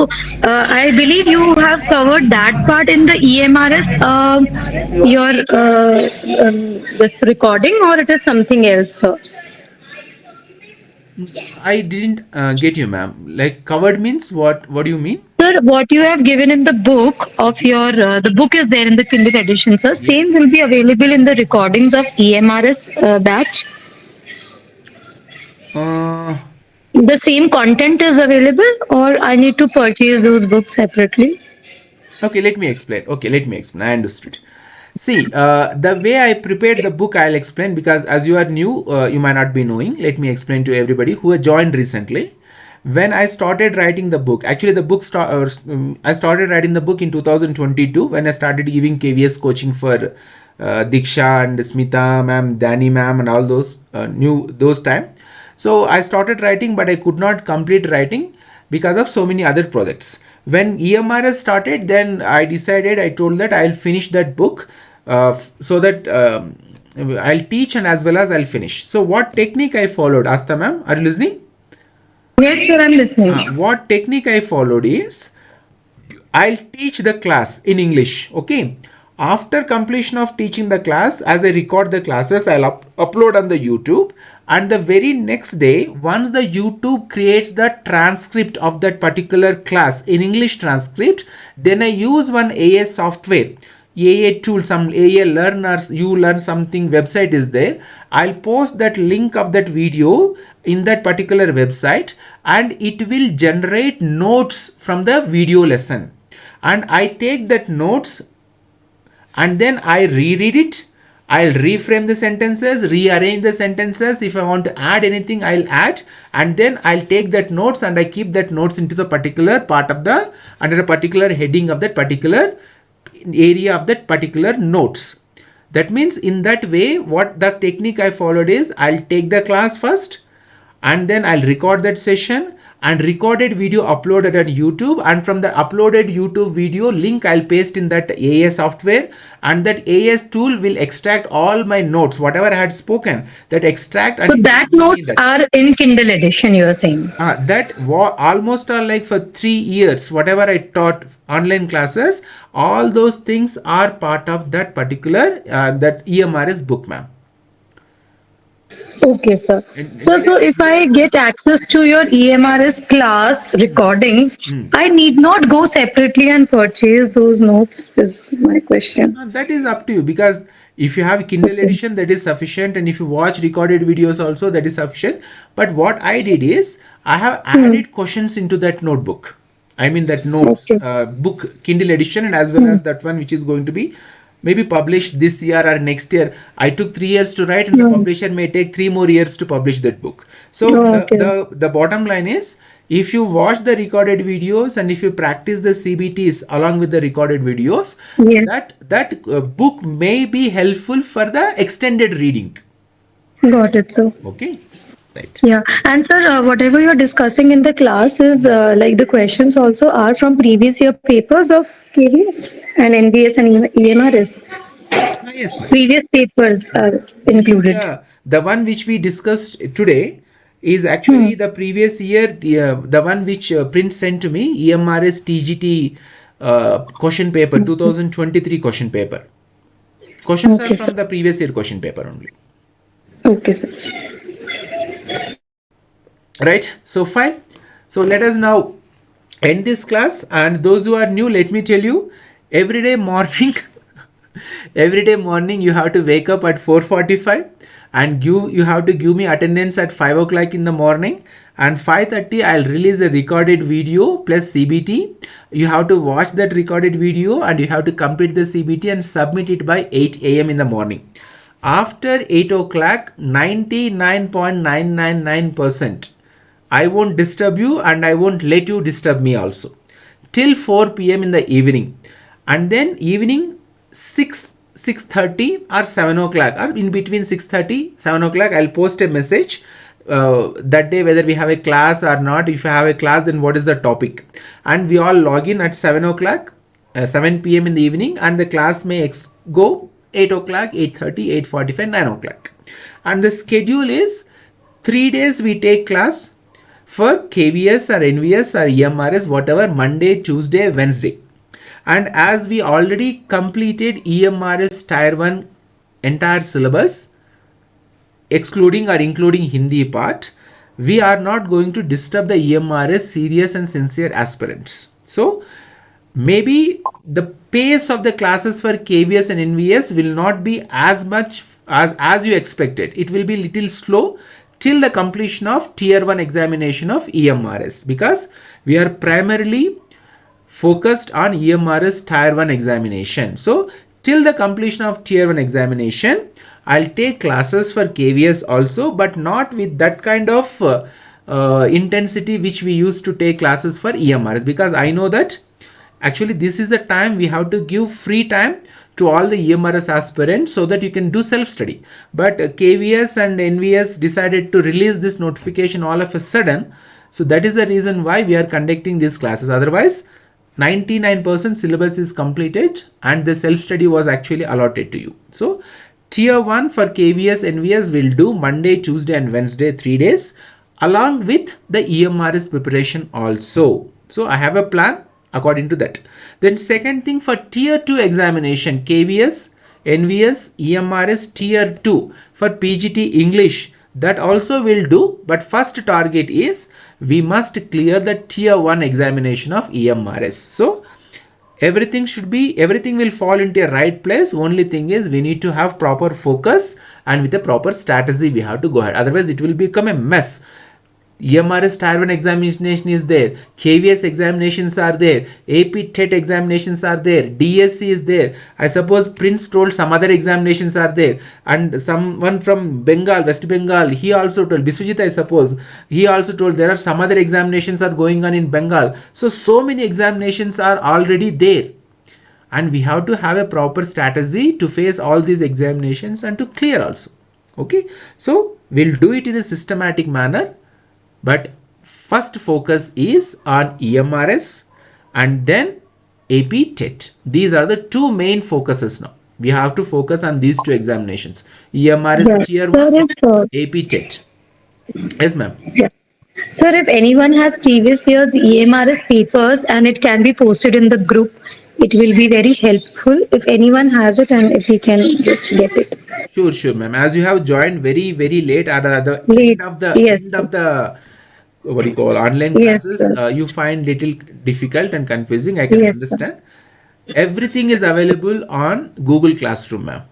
I believe you have covered that part in the EMRS, your this recording, or it is something else, sir? I didn't get you, ma'am. Like covered means what? What do you mean? Sir, what you have given in the book of your, the book is there in the Kindle edition, sir. Same will be available in the recordings of EMRS batch. The same content is available, or I need to purchase those books separately? Okay, let me explain. I understood. See, the way I prepared the book, I'll explain because as you are new, you might not be knowing. Let me explain to everybody who have joined recently. When I started writing the book, actually the book I started writing the book in 2022 when I started giving KVS coaching for Diksha and Smita ma'am, Danny ma'am, and all those those time. So I started writing, but I could not complete writing because of so many other projects. When EMRS started, then I told that I'll finish that book so that I'll teach and as well as I'll finish. So what technique I followed? Asta ma'am, are you listening? Yes, sir, I'm listening. What technique I followed is I'll teach the class in English. Okay. After completion of teaching the class, as I record the classes, I'll upload on the YouTube. And the very next day, once the YouTube creates the transcript of that particular class in English transcript, then I use one AA software, AA tool, some AA learners, you learn something website is there. I'll post that link of that video in that particular website and it will generate notes from the video lesson. And I take that notes and then I reread it. I'll reframe the sentences, rearrange the sentences. If I want to add anything, I'll add, and then I'll take that notes and I keep that notes into the particular part of the, under a particular heading of that particular area of that particular notes. That means in that way, what the technique I followed is I'll take the class first and then I'll record that session and recorded video uploaded on YouTube, and from the uploaded YouTube video link I'll paste in that AS software, and that AS tool will extract all my notes, whatever I had spoken, that extract. So that notes are in Kindle edition, you are saying? That almost are like for 3 years, whatever I taught online classes, all those things are part of that particular that EMRS book, ma'am. Okay, sir. So if I get access to your EMRS class recordings, I need not go separately and purchase those notes, is my question. That is up to you, because if you have Kindle edition, that is sufficient, and if you watch recorded videos also, that is sufficient. But what I did is I have added questions into that notebook. I mean that notes book, Kindle edition, and as well as that one which is going to be maybe published this year or next year. I took 3 years to write, and the publisher may take 3 more years to publish that book. So the bottom line is, if you watch the recorded videos and if you practice the CBTs along with the recorded videos, that book may be helpful for the extended reading. Got it, sir. Okay. Right. Yeah, and sir, whatever you're discussing in the class is like the questions also are from previous year papers of KVS and NVS and EMRS. Yes, previous papers are included. The one which we discussed today is actually the previous year, the one which Prince sent to me, EMRS TGT question paper, 2023 question paper. Questions are from the previous year question paper only. Okay, sir. Right, so fine. So let us now end this class, and those who are new, let me tell you, every day morning every day morning you have to wake up at 4:45 and you have to give me attendance at 5 o'clock in the morning, and 5:30 I'll release a recorded video plus CBT. You have to watch that recorded video and you have to complete the CBT and submit it by 8 a.m. in the morning. After 8 o'clock, 99.999% I won't disturb you and I won't let you disturb me also till 4 p.m. in the evening. And then evening 6:30 or 7 o'clock, or in between 6:30 7 o'clock, I'll post a message that day whether we have a class or not. If you have a class, then what is the topic, and we all log in at 7 o'clock 7 p.m. in the evening, and the class may go 8 o'clock, 8:30, 8:45, 9 o'clock. And the schedule is 3 days we take class for KVS or NVS or EMRS, whatever, Monday, Tuesday, Wednesday. And as we already completed EMRS Tier 1 entire syllabus, excluding or including Hindi part, we are not going to disturb the EMRS serious and sincere aspirants. So maybe the pace of the classes for KVS and NVS will not be as much as you expected. It will be little slow till the completion of Tier 1 examination of EMRS, because we are primarily focused on EMRS Tier 1 examination. So till the completion of Tier 1 examination, I'll take classes for KVS also, but not with that kind of intensity which we used to take classes for EMRS, because I know that actually this is the time we have to give free time to all the EMRS aspirants so that you can do self-study. But KVS and NVS decided to release this notification all of a sudden. So that is the reason why we are conducting these classes. Otherwise, 99% syllabus is completed and the self-study was actually allotted to you. So Tier 1 for KVS NVS will do Monday, Tuesday and Wednesday 3 days along with the EMRS preparation also. So I have a plan according to that. Then second thing, for Tier 2 examination, KVS, NVS, EMRS Tier 2 for PGT English, that also will do, but first target is we must clear the Tier 1 examination of EMRS. So everything will fall into a right place. Only thing is we need to have proper focus and with a proper strategy we have to go ahead. Otherwise it will become a mess. EMRS Tier 1 examination is there, KVS examinations are there, AP TET examinations are there, DSC is there. I suppose Prince told some other examinations are there, and someone from Bengal, West Bengal, he also told, Biswajit I suppose, he also told there are some other examinations are going on in Bengal. So many examinations are already there, and we have to have a proper strategy to face all these examinations and to clear also. Okay, so we'll do it in a systematic manner. But first focus is on EMRS and then AP TET. These are the two main focuses now. We have to focus on these two examinations. EMRS Tier 1, AP TET. Yes, ma'am. Yeah. Sir, if anyone has previous year's EMRS papers and it can be posted in the group, it will be very helpful if anyone has it and if we can just get it. Sure, ma'am. As you have joined very late at the end of the what do you call online classes, you find little difficult and confusing. I can understand. Sir. Everything is available on Google Classroom, ma'am.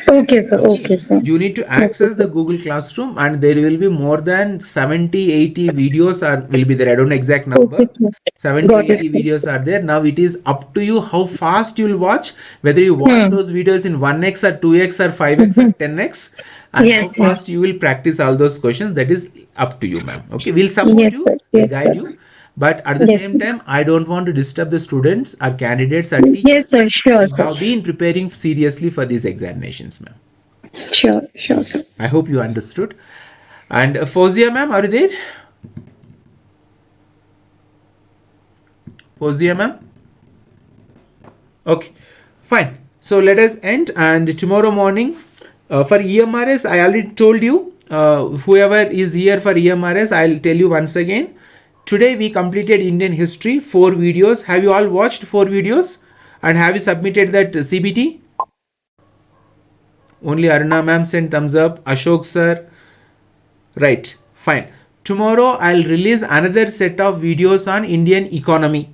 Okay, sir. Okay, sir. You need to access the Google Classroom, and there will be more than 70-80 videos will be there. I don't know exact number. Okay, 70-80 videos are there. Now it is up to you how fast you will watch, whether you watch those videos in 1x or 2x or 5x or 10x, and how fast you will practice all those questions. That is up to you, ma'am. Okay, we'll support you, we'll guide you. But at the same time, I don't want to disturb the students or candidates or teachers. Yes, sir. Sure, who have been preparing seriously for these examinations, ma'am. Sure, sir. I hope you understood. And Fozia, ma'am, are you there? Fozia, ma'am? Okay, fine. So let us end. And tomorrow morning, for EMRS, I already told you, whoever is here for EMRS, I'll tell you once again. Today we completed Indian history, 4 videos. Have you all watched 4 videos? And have you submitted that CBT? Only Aruna ma'am sent thumbs up. Ashok sir. Right. Fine. Tomorrow I'll release another set of videos on Indian economy.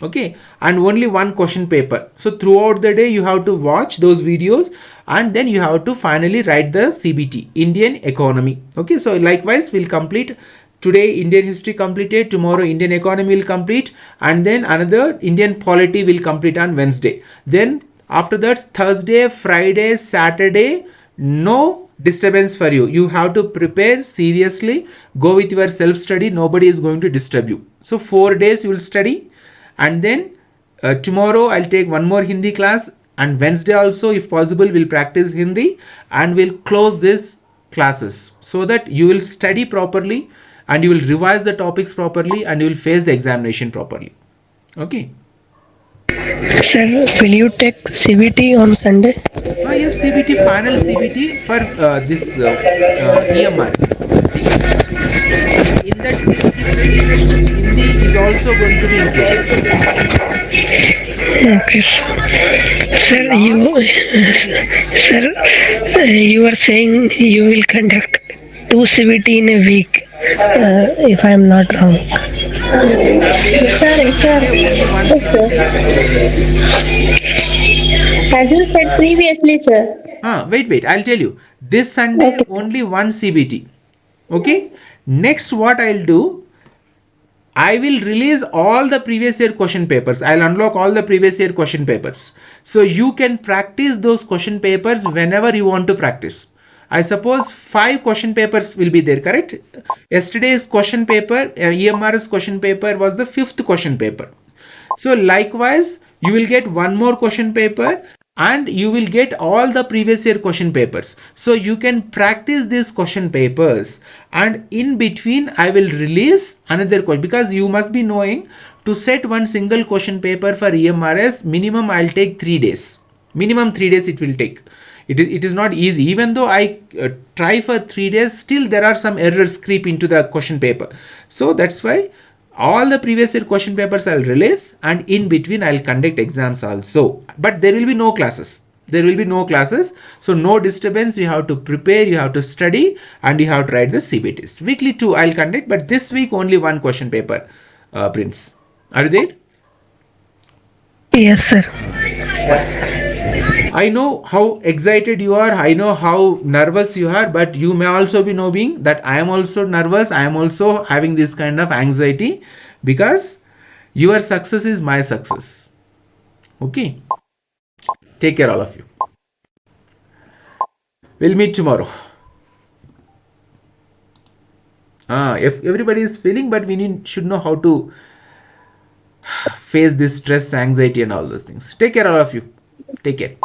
Okay, and only one question paper. So throughout the day you have to watch those videos, and then you have to finally write the CBT, Indian economy. Okay, so likewise we'll complete today Indian history completed, tomorrow Indian economy will complete, and then another Indian polity will complete on Wednesday. Then after that, Thursday, Friday, Saturday, no disturbance for you. You have to prepare seriously, go with your self study, nobody is going to disturb you. So 4 days you will study, and then tomorrow I'll take one more Hindi class, and Wednesday also if possible we'll practice Hindi, and we'll close this classes so that you will study properly and you will revise the topics properly and you will face the examination properly. Okay. Sir, will you take CBT on Sunday? Yes, CBT, final CBT for this EMRS. In that CBT, friends, Hindi is also going to be included. Okay, sir, you are saying you will conduct 2 CBT in a week, if I am not wrong. Sir. As you said previously, sir. Wait, I'll tell you. This Sunday only one CBT. Okay. Next, what I'll do, I will release all the previous year question papers. I'll unlock all the previous year question papers. So you can practice those question papers whenever you want to practice. I suppose 5 question papers will be there, correct? Yesterday's question paper, EMRS question paper was the 5th question paper. So likewise, you will get one more question paper, and you will get all the previous year question papers. So you can practice these question papers, and in between I will release another question, because you must be knowing, to set one single question paper for EMRS, minimum I'll take 3 days. Minimum 3 days it will take. It is not easy. Even though I try for 3 days, still there are some errors creep into the question paper. So that's why all the previous year question papers I'll release, and in between I'll conduct exams also. But there will be no classes. There will be no classes. So no disturbance. You have to prepare, you have to study, and you have to write the CBTs. Weekly 2 I'll conduct, but this week only one question paper, Prince. Are you there? Yes, sir. I know how excited you are, I know how nervous you are, but you may also be knowing that I am also nervous, I am also having this kind of anxiety, because your success is my success. Okay. Take care, all of you. We'll meet tomorrow. If everybody is feeling, but we should know how to face this stress, anxiety and all those things. Take care, all of you. Take care.